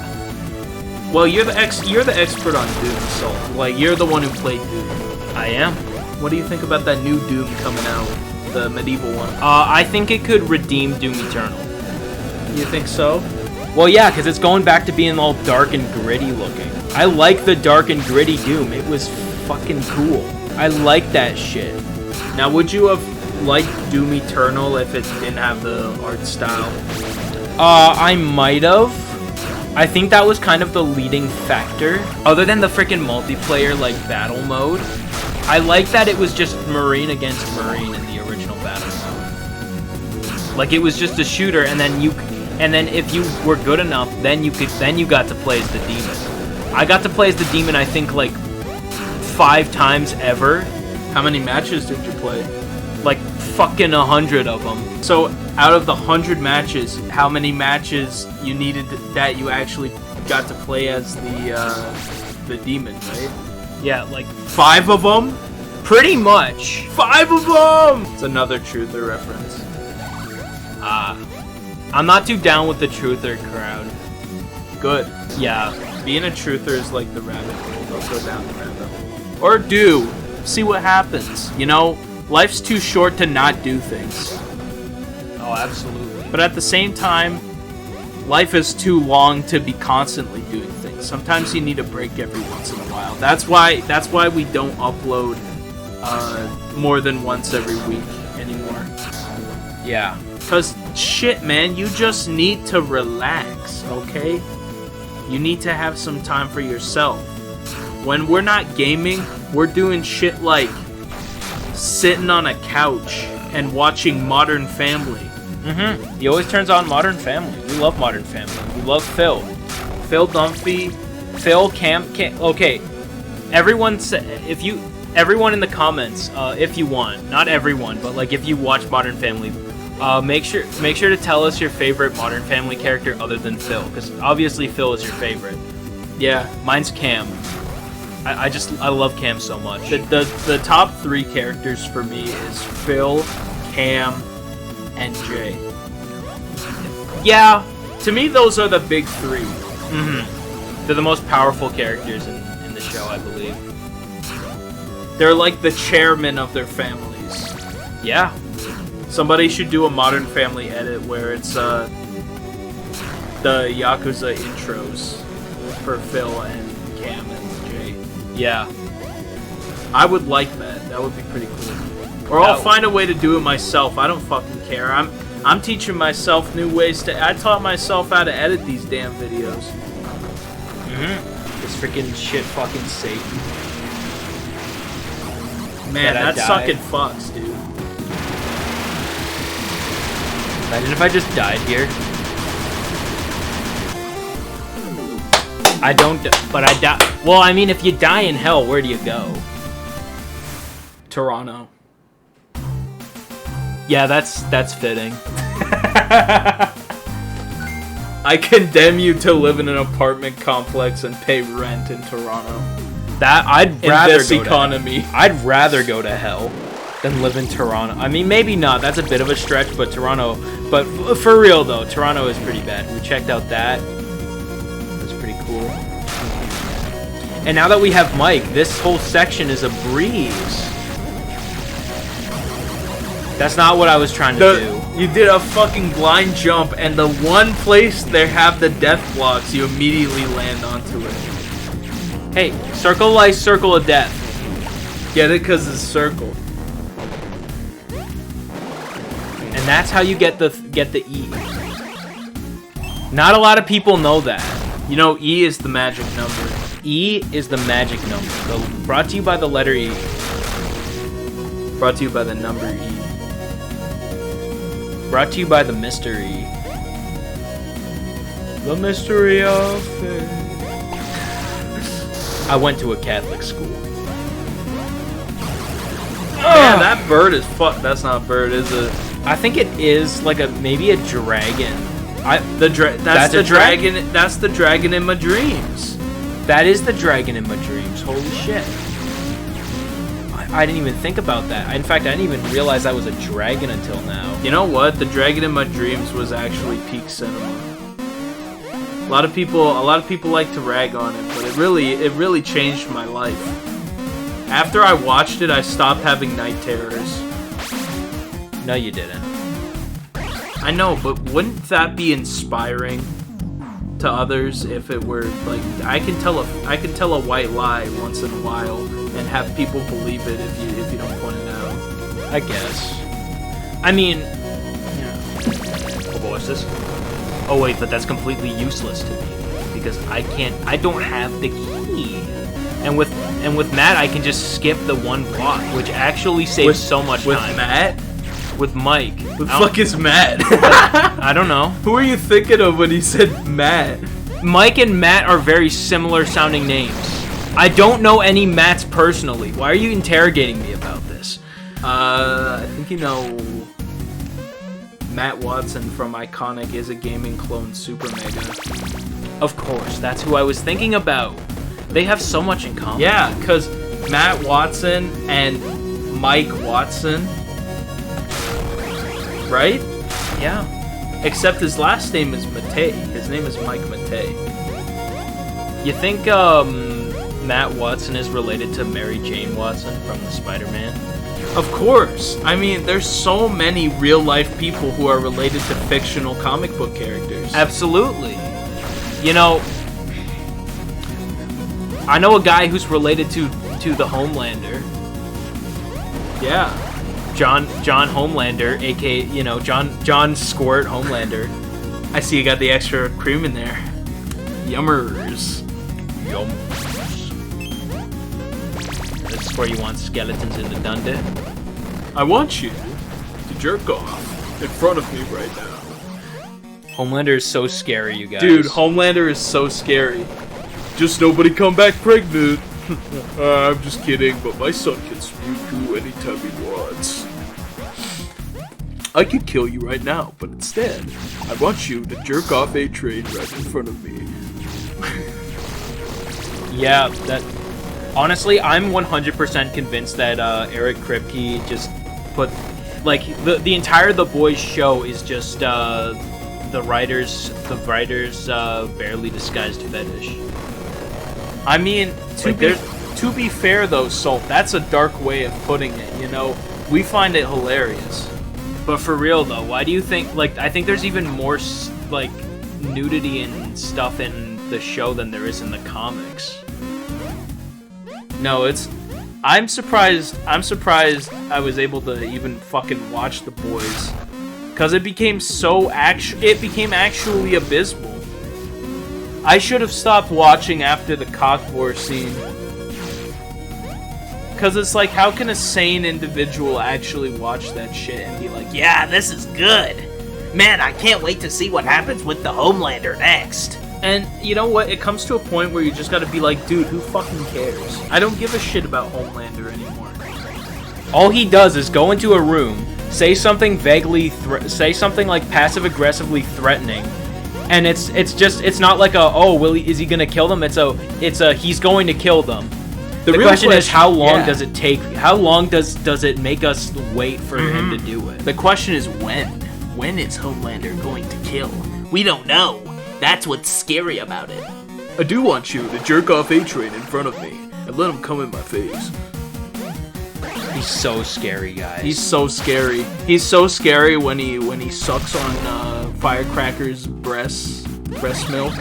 A: Well, you're the expert on Doom, so like you're the one who played Doom.
B: I am.
A: What do you think about that new Doom coming out, the medieval one?
B: I think it could redeem Doom Eternal.
A: You think so?
B: Well, yeah, because it's going back to being all dark and gritty looking. I like the dark and gritty Doom. It was fucking cool. I like that shit.
A: Now, would you have liked Doom Eternal if it didn't have the art style?
B: I might have. I think that was kind of the leading factor. Other than the freaking multiplayer, like, battle mode, I like that it was just Marine against Marine in the original battle mode. Like, it was just a shooter, and then if you were good enough, then you got to play as the demon. I got to play as the demon, I think, like, 5 times ever.
A: How many matches did you play?
B: Like fucking 100 of them.
A: So out of the 100 matches, how many matches you needed that you actually got to play as the demon, right?
B: Yeah, like
A: 5 of them?
B: pretty much.
A: 5 of them! It's another Truther reference.
B: I'm not too down with the Truther crowd.
A: Good.
B: Yeah.
A: Being a Truther is like the rabbit hole. Don't go down the rabbit hole. Or do. See what happens. You know, life's too short to not do things.
B: Oh, absolutely.
A: But at the same time, life is too long to be constantly doing things. Sometimes you need a break every once in a while. That's why we don't upload more than once every week anymore.
B: Yeah.
A: Cause shit, man, you just need to relax, okay? You need to have some time for yourself. When we're not gaming, we're doing shit like sitting on a couch and watching Modern Family.
B: He always turns on Modern Family. We love Modern Family. We love Phil.
A: Phil Dunphy.
B: Phil Cam. Okay, everyone in the comments, if you want, not everyone, but like if you watch Modern Family, make sure to tell us your favorite Modern Family character other than Phil, because obviously Phil is your favorite.
A: Yeah,
B: mine's Cam. I love Cam so much.
A: The top 3 characters for me is Phil, Cam, and Jay. Yeah, to me those are the big 3.
B: They're the most powerful characters in the show, I believe.
A: They're like the chairmen of their families.
B: Yeah.
A: Somebody should do a Modern Family edit where it's the Yakuza intros for Phil and Cam and Jay.
B: Yeah.
A: I would like that. That would be pretty cool. Or I'll find a way to do it myself. I don't fucking care. I'm teaching myself new ways to... I taught myself how to edit these damn videos.
B: This freaking shit fucking Satan.
A: Man, that sucking fucks, dude.
B: Imagine if I just died here. I don't, but I die. Well, I mean, if you die in hell, where do you go?
A: Toronto.
B: Yeah, that's fitting.
A: I condemn you to live in an apartment complex and pay rent in Toronto.
B: That I'd rather
A: in this economy.
B: I'd rather go to hell than live in Toronto. I mean, maybe not. That's a bit of a stretch, but Toronto. But for real though, Toronto is pretty bad. We checked out that. That's pretty cool. And now that we have Mike, this whole section is a breeze. That's not what I was trying to do.
A: You did a fucking blind jump, and the one place they have the death blocks, you immediately land onto it.
B: Hey, circle of life, circle of death.
A: Get it? Because it's circle.
B: And that's how you get the E. Not a lot of people know that.
A: You know, E is the magic number.
B: E is the magic number. So, brought to you by the letter E.
A: Brought to you by the number E.
B: Brought to you by the mystery. The mystery of it. I went to a Catholic school.
A: Man, that bird is that's not a bird, is it?
B: I think it is like maybe a dragon.
A: That's the dragon. That's the dragon in my dreams.
B: That is the dragon in my dreams. Holy shit. I didn't even think about that. In fact, I didn't even realize that was a dragon until now.
A: You know what? The dragon in my dreams was actually peak cinema. A lot of people like to rag on it, but it really changed my life. After I watched it, I stopped having night terrors.
B: No, you didn't.
A: I know, but wouldn't that be inspiring to others if it were like I can tell a white lie once in a while and have people believe it if you don't point it out.
B: I guess. I mean, yeah. Oh, what's this? Oh wait, but that's completely useless to me because I don't have the key. And with Matt, I can just skip the one block, which actually saves so much time.
A: With Matt?
B: With Mike.
A: Who the fuck is Matt?
B: I don't know.
A: Who are you thinking of when you said Matt?
B: Mike and Matt are very similar sounding names. I don't know any Matts personally. Why are you interrogating me about this?
A: I think you know Matt Watson from Iconic is a gaming clone Super Mega.
B: Of course, that's who I was thinking about. They have so much in common.
A: Yeah, because Matt Watson and Mike Watson, right?
B: Yeah.
A: Except his last name is Matei. His name is Mike Matei.
B: You think Matt Watson is related to Mary Jane Watson from the Spider-Man?
A: Of course. I mean, there's so many real-life people who are related to fictional comic book characters.
B: Absolutely. You know, I know a guy who's related to the Homelander.
A: Yeah.
B: John Homelander, aka, you know, John Squirt Homelander.
A: I see you got the extra cream in there. Yummers.
B: Yum. This is where you want skeletons in the Dundee.
A: I want you to jerk off in front of me right now.
B: Homelander is so scary, you guys.
A: Dude, Homelander is so scary. Just nobody come back pregnant. I'm just kidding, but my son can Mewtwo anytime he wants. I could kill you right now, but instead, I want you to jerk off A-Train right in front of me.
B: Yeah, that... Honestly, I'm 100% convinced that Eric Kripke just put... Like, the entire The Boys show is just the writers' barely disguised fetish.
A: I mean, to be fair though, Salt, that's a dark way of putting it, you know? We find it hilarious.
B: But for real though, why do you think, like, I think there's even more, like, nudity and stuff in the show than there is in the comics.
A: No, I'm surprised I was able to even fucking watch The Boys. Cause it became actually abysmal. I should have stopped watching after the cockbore scene. Cause it's like, how can a sane individual actually watch that shit and be like, yeah, this is good. Man, I can't wait to see what happens with the Homelander next. And you know what? It comes to a point where you just gotta be like, dude, who fucking cares? I don't give a shit about Homelander anymore.
B: All he does is go into a room, say something vaguely, say something like passive-aggressively threatening, and it's not like is he gonna kill them? It's a he's going to kill them. The question is, how long does it take? How long does it make us wait for him to do it?
A: The question is when. When is Homelander going to kill? We don't know. That's what's scary about it. I do want you to jerk off A-Train in front of me and let him come in my face.
B: He's so scary, guys.
A: He's so scary. He's so scary when he sucks on Firecracker's breast milk.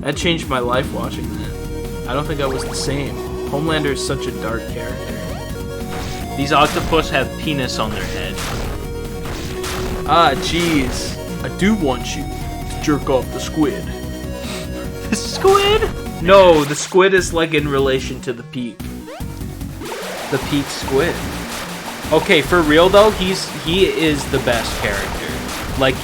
A: That changed my life watching that. I don't think I was the same. Homelander is such a dark character.
B: These octopus have penis on their head.
A: Ah, jeez. I do want you to jerk off the squid.
B: The squid?
A: No, the squid is like in relation to the peak.
B: The peak squid. Okay, for real though, he is the best character. Like,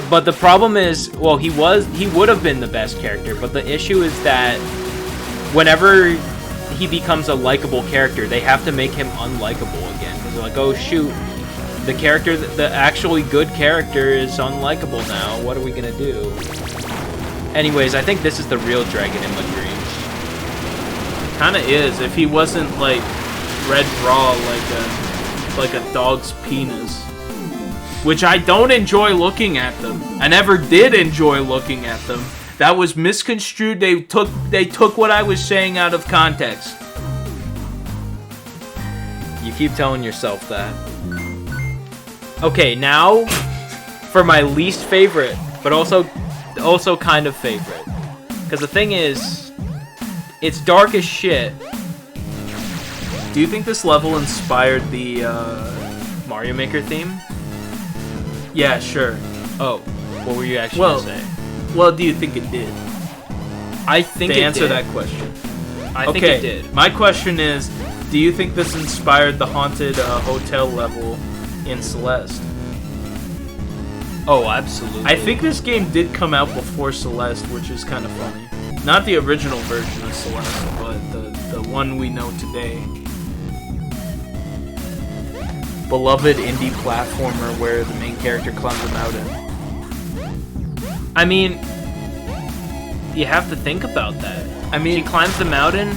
B: but the problem is, well, he would have been the best character, but the issue is that whenever he becomes a likable character, they have to make him unlikable again. Because they're like, oh shoot, the actually good character is unlikable now. What are we gonna do? Anyways, I think this is the real dragon in my dreams.
A: Kinda is, if he wasn't like red raw like a dog's penis. Which I don't enjoy looking at them. I never did enjoy looking at them. That was misconstrued. They took what I was saying out of context.
B: You keep telling yourself that. Okay, now for my least favorite, but also kind of favorite. Because the thing is, it's dark as shit.
A: Do you think this level inspired the
B: Mario Maker theme?
A: Yeah, sure.
B: Oh, what were you actually gonna say?
A: Well, do you think it did?
B: I think it did.
A: To answer that question.
B: I think it did.
A: My question is, do you think this inspired the haunted hotel level in Celeste?
B: Oh, absolutely.
A: I think this game did come out before Celeste, which is kind of funny. Not the original version of Celeste, but the one we know today. beloved indie platformer where the main character climbs a mountain.
B: I mean, you have to think about that.
A: I mean,
B: she climbs the mountain.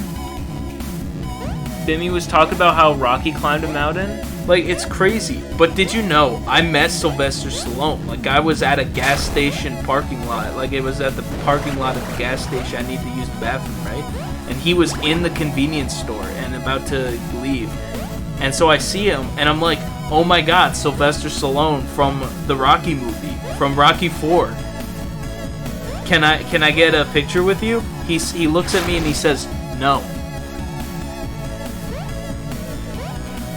B: Bimmy was talking about how Rocky climbed a mountain.
A: like, it's crazy. But did you know, I met Sylvester Stallone. Like, I was at a gas station parking lot. Like, it was at the parking lot of the gas station. I need to use the bathroom, right? And he was in the convenience store and about to leave. And so I see him, and I'm like, oh my god, Sylvester Stallone from the Rocky movie, from Rocky 4. Can I get a picture with you? He looks at me and he says, no.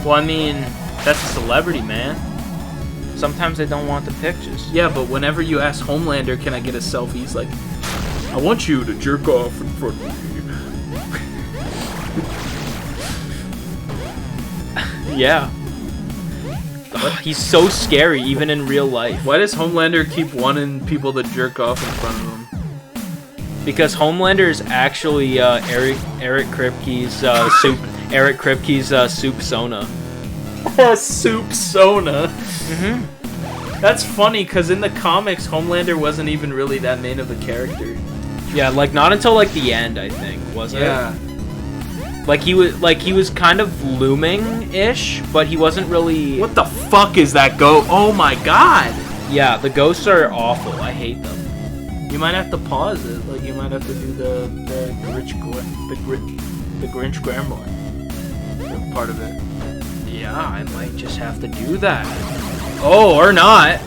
B: Well, I mean, that's a celebrity, man. Sometimes they don't want the pictures.
A: Yeah, but whenever you ask Homelander, can I get a selfie? He's like, I want you to jerk off in front of me. Yeah.
B: Ugh, he's so scary, even in real life.
A: Why does Homelander keep wanting people to jerk off in front of him?
B: Because Homelander is actually Eric Kripke's Soup Sona.
A: Soup Sona. Mm-hmm. That's funny, because in the comics, Homelander wasn't even really that main of a character.
B: Yeah, like not until like the end, I think, wasn't it?
A: Yeah.
B: Like he was kind of looming-ish, but he wasn't really.
A: What the fuck is that goat? Oh my god!
B: Yeah, the ghosts are awful. I hate them.
A: You might have to pause it. Like you might have to do the Grinch Grandma part of it.
B: Yeah, I might just have to do that. Oh, or not.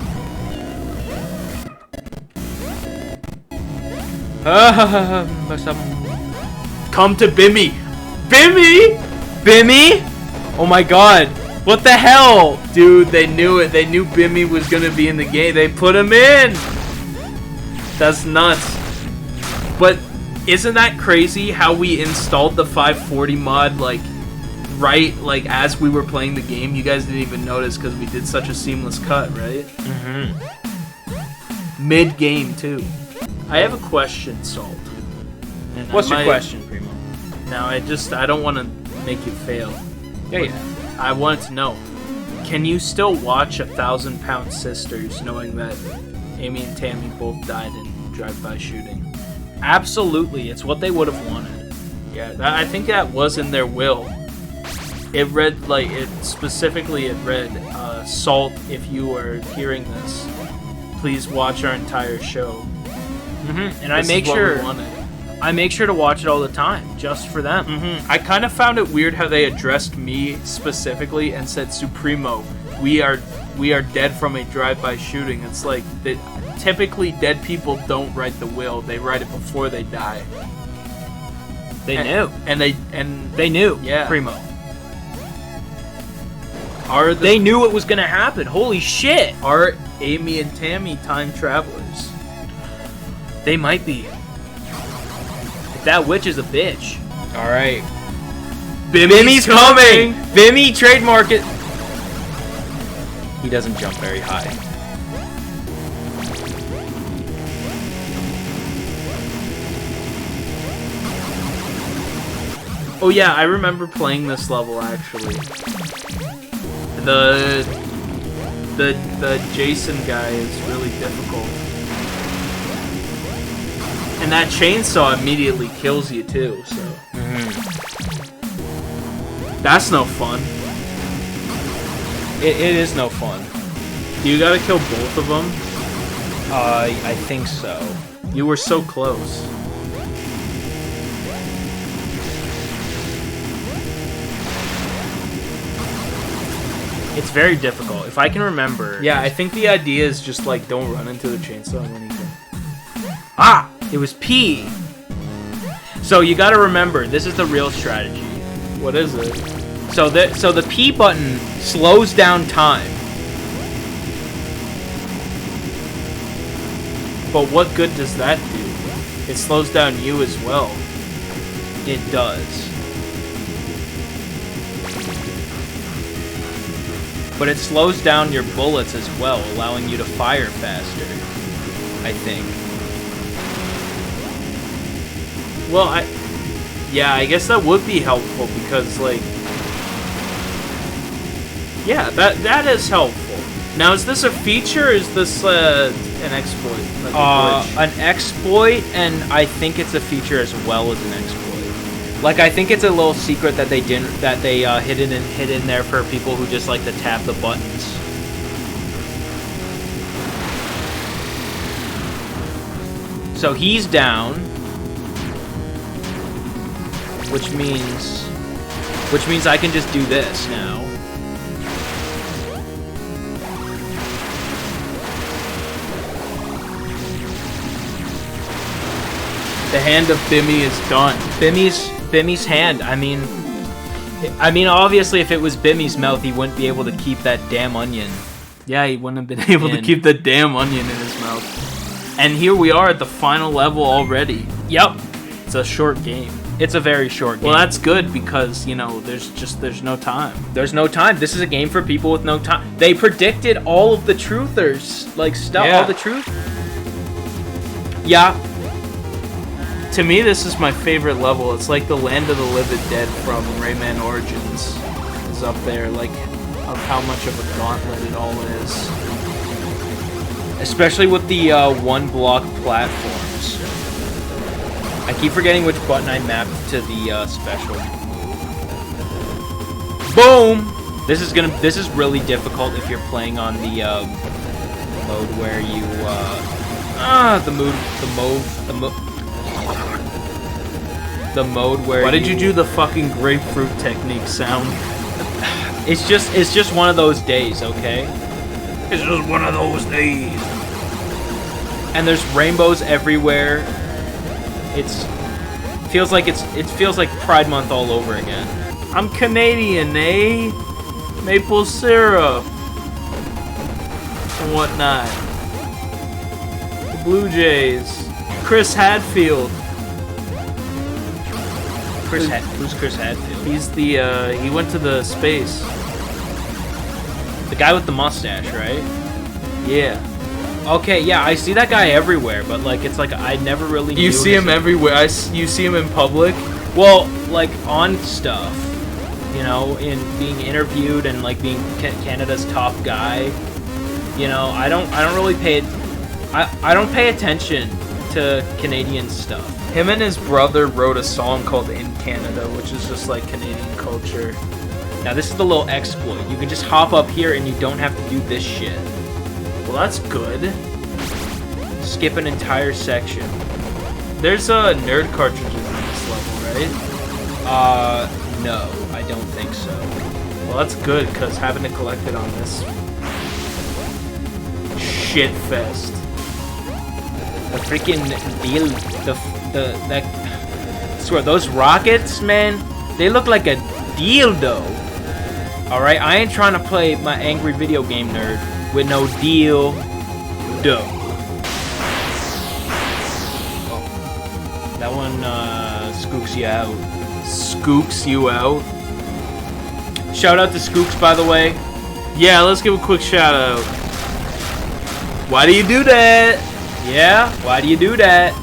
A: Come to Bimmy. Bimmy!
B: Bimmy? Oh my god. What the hell?
A: Dude, they knew it. They knew Bimmy was gonna be in the game. They put him in! That's nuts. But isn't that crazy how we installed the 540 mod, like, right, like, as we were playing the game? You guys didn't even notice because we did such a seamless cut, right?
B: Mm-hmm.
A: Mid-game, too. I have a question, Salt. And
B: what's your question, Primo?
A: Now, I don't want to make you fail.
B: Yeah.
A: I want to know, can you still watch 1,000 Pound Sisters knowing that Amy and Tammy both died in drive-by shooting?
B: Absolutely. It's what they would have wanted.
A: Yeah, I think that was in their will. It read, like, it read, Salt, if you are hearing this, please watch our entire show.
B: Mm-hmm. And I make sure to watch it all the time, just for them.
A: Mm-hmm. I kind of found it weird how they addressed me specifically and said, Supremo, we are dead from a drive-by shooting. It's like, typically dead people don't write the will. They write it before they die.
B: They knew.
A: And
B: they knew.
A: Yeah.
B: Primo. They knew it was going to happen. Holy shit.
A: Are Amy and Tammy time travelers?
B: They might be. That witch is a bitch.
A: Alright.
B: Bimmy's coming! Bimmy, trademark it! He doesn't jump very high.
A: Oh yeah, I remember playing this level actually. The Jason guy is really difficult. And that chainsaw immediately kills you too, so.
B: Mm-hmm.
A: That's no fun.
B: It is no fun.
A: You gotta kill both of them?
B: I think so.
A: You were so close.
B: It's very difficult. If I can remember.
A: Yeah, I think the idea is just like don't run into the chainsaw and then you can.
B: Ah! It was P. So you gotta remember, this is the real strategy.
A: What is it?
B: So the P button slows down time.
A: But what good does that do? It slows down you as well.
B: It does. But it slows down your bullets as well, allowing you to fire faster, I think.
A: Well, I guess that would be helpful because, like, Yeah, that is helpful. Now, is this a feature or is this an exploit? Like a glitch?
B: An exploit, and I think it's a feature as well as an exploit. Like, I think it's a little secret that they hid in there for people who just like to tap the buttons. So he's down, which means I can just do this now.
A: The hand of Bimmy is done.
B: Bimmy's hand. I mean, obviously, if it was Bimmy's mouth, he wouldn't be able to keep that damn onion.
A: Yeah, he wouldn't have been able to keep the damn onion in his mouth. And here we are at the final level already.
B: Yep.
A: It's a short game.
B: It's a very short game.
A: Well, that's good because, you know, there's no time.
B: There's no time. This is a game for people with no time. They predicted all of the truthers, like stuff,
A: Yeah.
B: all the truth.
A: Yeah. To me, this is my favorite level. It's like the Land of the Living Dead from Rayman Origins is up there, like, of how much of a gauntlet it all is.
B: Especially with the one-block platforms. I keep forgetting which button I mapped to the special move. Boom! This is really difficult if you're playing on the mode where you the mode where
A: Why did you do the fucking grapefruit technique sound?
B: It's just one of those days, okay?
A: It's just one of those days.
B: And there's rainbows everywhere. It feels like Pride Month all over again.
A: I'm Canadian, eh? Maple syrup and whatnot. The Blue Jays. Chris Hadfield.
B: Who's Chris Hadfield?
A: He's the he went to the space.
B: The guy with the mustache, right?
A: Yeah.
B: Okay, yeah, I see that guy everywhere, but like it's like I never really knew
A: You see him everywhere. You see him in public.
B: Well, like on stuff, you know, in being interviewed and like being Canada's top guy. You know, I don't really I don't pay attention to Canadian stuff.
A: Him and his brother wrote a song called In Canada, which is just like Canadian culture.
B: Now this is the little exploit. You can just hop up here and you don't have to do this shit.
A: Well, that's good.
B: Skip an entire section.
A: There's nerd cartridges in this level, right?
B: No, I don't think so.
A: Well, that's good, because having to collect it on this shit fest.
B: The freaking deal, I swear, those rockets, man, they look like a dildo. Alright, I ain't trying to play my angry video game nerd with no deal dough. Oh. That one scoops you out.
A: Scoops you out?
B: Shout out to Skooks, by the way.
A: Yeah, let's give a quick shout out. Why do you do that?
B: Yeah, why do you do that?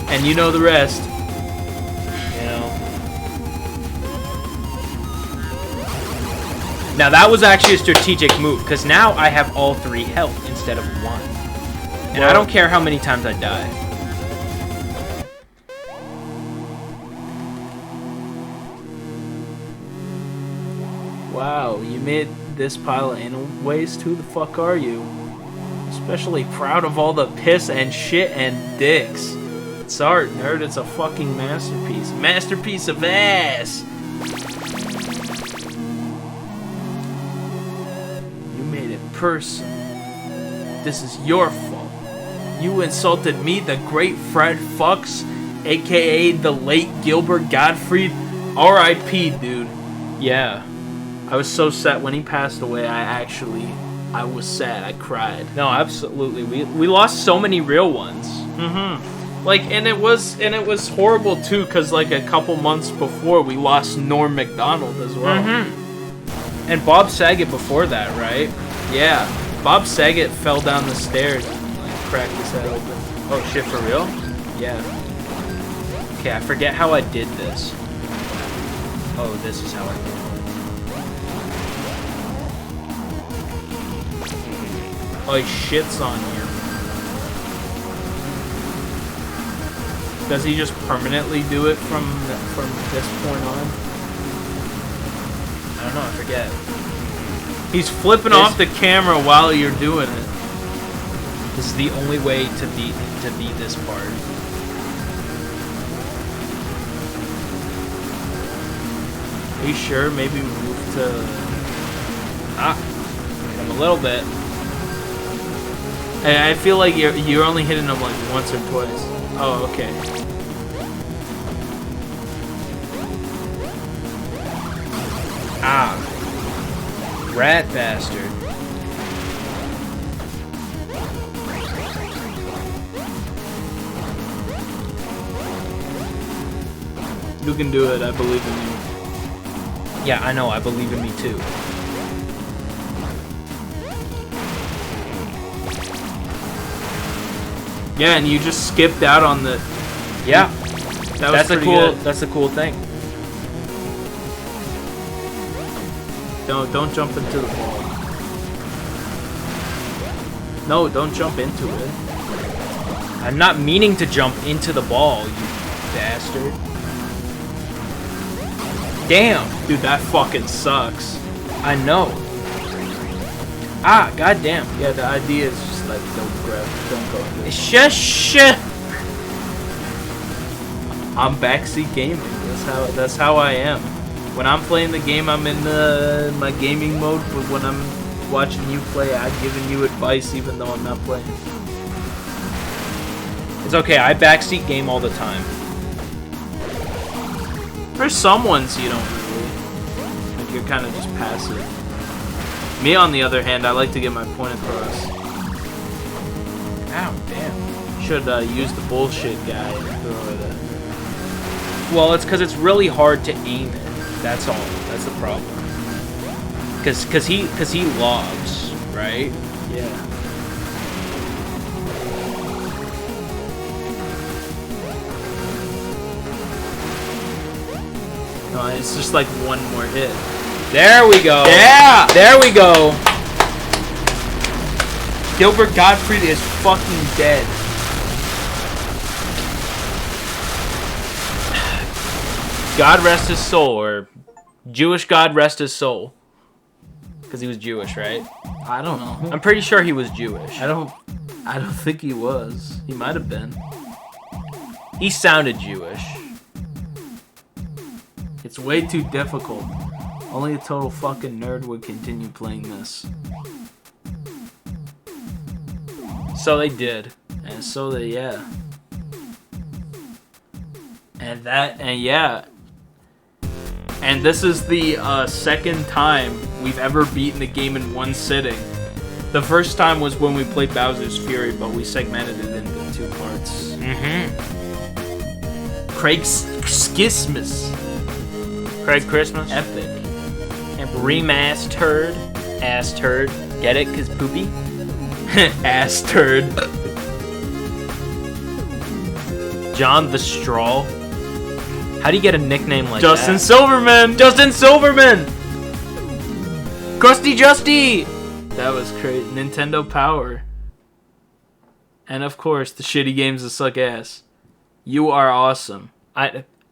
A: And you know the rest.
B: You know. Now that was actually a strategic move, because now I have all 3 health instead of 1. And
A: well,
B: I don't care how many times I die.
A: Wow, you made this pile of anal waste? Who the fuck are you? Especially proud of all the piss and shit and dicks. It's art, nerd. It's a fucking masterpiece. Masterpiece of ass! You made it personal. This is your fault. You insulted me, the great Fred Fucks, aka the late Gilbert Gottfried. R.I.P., dude.
B: Yeah.
A: I was so sad when he passed away. I was sad. I cried.
B: No, absolutely. We lost so many real ones.
A: Mm-hmm. Like, and it was horrible too, cause like a couple months before we lost Norm Macdonald as well.
B: Mm-hmm. And Bob Saget before that, right?
A: Yeah. Bob Saget fell down the stairs and like cracked his head open.
B: Oh shit, for real?
A: Yeah.
B: Okay, I forget how I did this. Oh, this is how I did it.
A: like shits on you. Does he just permanently do it from this point on?
B: I don't know, I forget.
A: He's flipping off the camera while you're doing it.
B: This is the only way to beat this part.
A: Are you sure? Maybe we move to...
B: I'm a little bit.
A: I feel like you're only hitting him like once or twice. Oh, okay.
B: Ah. Rat bastard.
A: You can do it, I believe in you.
B: Yeah, I know, I believe in me too.
A: Yeah, and you just skipped out on the...
B: Yeah.
A: That's a cool...
B: That's a cool thing.
A: Don't jump into the ball. No, don't jump into it.
B: I'm not meaning to jump into the ball, you bastard. Damn.
A: Dude, that fucking sucks.
B: I know. Ah, goddamn.
A: Yeah, the idea is just like, don't go into it.
B: Shush.
A: I'm backseat gaming. That's how I am. When I'm playing the game, I'm in my gaming mode, but when I'm watching you play, I'm giving you advice even though I'm not playing.
B: It's okay, I backseat game all the time.
A: For some ones, you don't really. Like, you're kind of just passive. Me, on the other hand, I like to get my point across.
B: Ow, damn.
A: Should use the bullshit guy and throw it at.
B: Well, it's because it's really hard to aim it. That's all. That's the problem. Cause he lobs, right?
A: Yeah. No, it's just like one more hit.
B: There we go.
A: Yeah!
B: There we go.
A: Gilbert Gottfried is fucking dead.
B: God rest his soul, or Jewish God rest his soul. Because he was Jewish, right?
A: I don't know.
B: I'm pretty sure he was Jewish.
A: I don't think he was. He might have been.
B: He sounded Jewish.
A: It's way too difficult. Only a total fucking nerd would continue playing this.
B: So they did.
A: And so they, yeah. And yeah. And this is the second time we've ever beaten the game in one sitting. The first time was when we played Bowser's Fury, but we segmented it into 2 parts. Craig's Schismus.
B: Craig Christmas.
A: Epic.
B: Remass turd. Ass turd. Get it? Cause poopy?
A: Ass turd.
B: John the Straw. How do you get a nickname like
A: Justin
B: that?
A: Silverman!
B: Justin Silverman! Krusty Justy!
A: That was great. Nintendo Power. And of course, the shitty games that suck ass. You are awesome.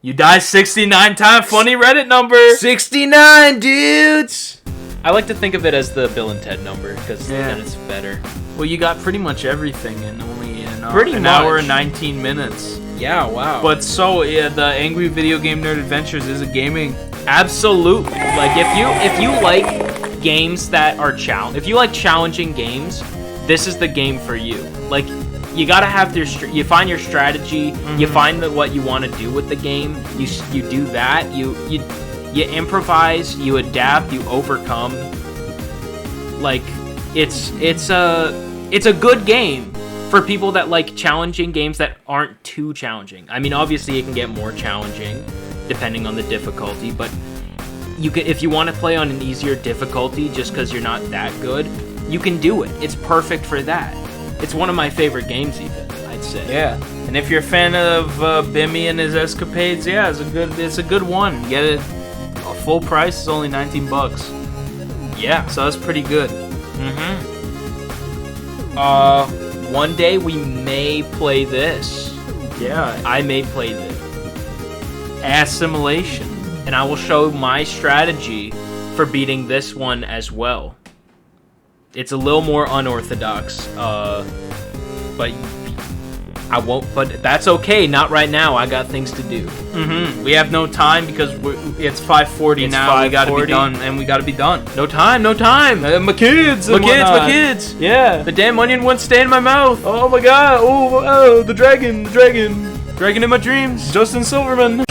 A: You died 69 times. Funny Reddit number.
B: 69, dudes! I like to think of it as the Bill and Ted number, because then it's better.
A: Well, you got pretty much everything in only an
B: Pretty
A: hour
B: much.
A: and 19 minutes.
B: Yeah, wow.
A: But so, yeah, the Angry Video Game Nerd Adventures is a gaming.
B: Absolutely. Like, if you like games that are if you like challenging games, this is the game for you. Like, you gotta have you find your strategy, you find what you want to do with the game, you do that, you improvise, you adapt, you overcome. Like, it's a good game for people that like challenging games that aren't too challenging. I mean, obviously it can get more challenging depending on the difficulty, but if you want to play on an easier difficulty just because you're not that good, you can do it. It's perfect for that. It's one of my favorite games, even, I'd say.
A: Yeah, and if you're a fan of Bimmy and his escapades, yeah, it's a good one. Get it, a full price is only $19.
B: Yeah,
A: so that's pretty good.
B: One day we may play this.
A: Yeah.
B: I may play this. Assimilation. And I will show my strategy for beating this one as well. It's a little more unorthodox, but I won't. But that's okay. Not right now. I got things to do.
A: We have no time because it's 5:40
B: It's
A: now. We gotta be
B: 5:40.
A: done, and we gotta be done.
B: No time. No time.
A: My kids,
B: My kids.
A: Yeah.
B: The damn onion wouldn't stay in my mouth.
A: Oh my God! Oh, the dragon in my dreams. Justin Silverman.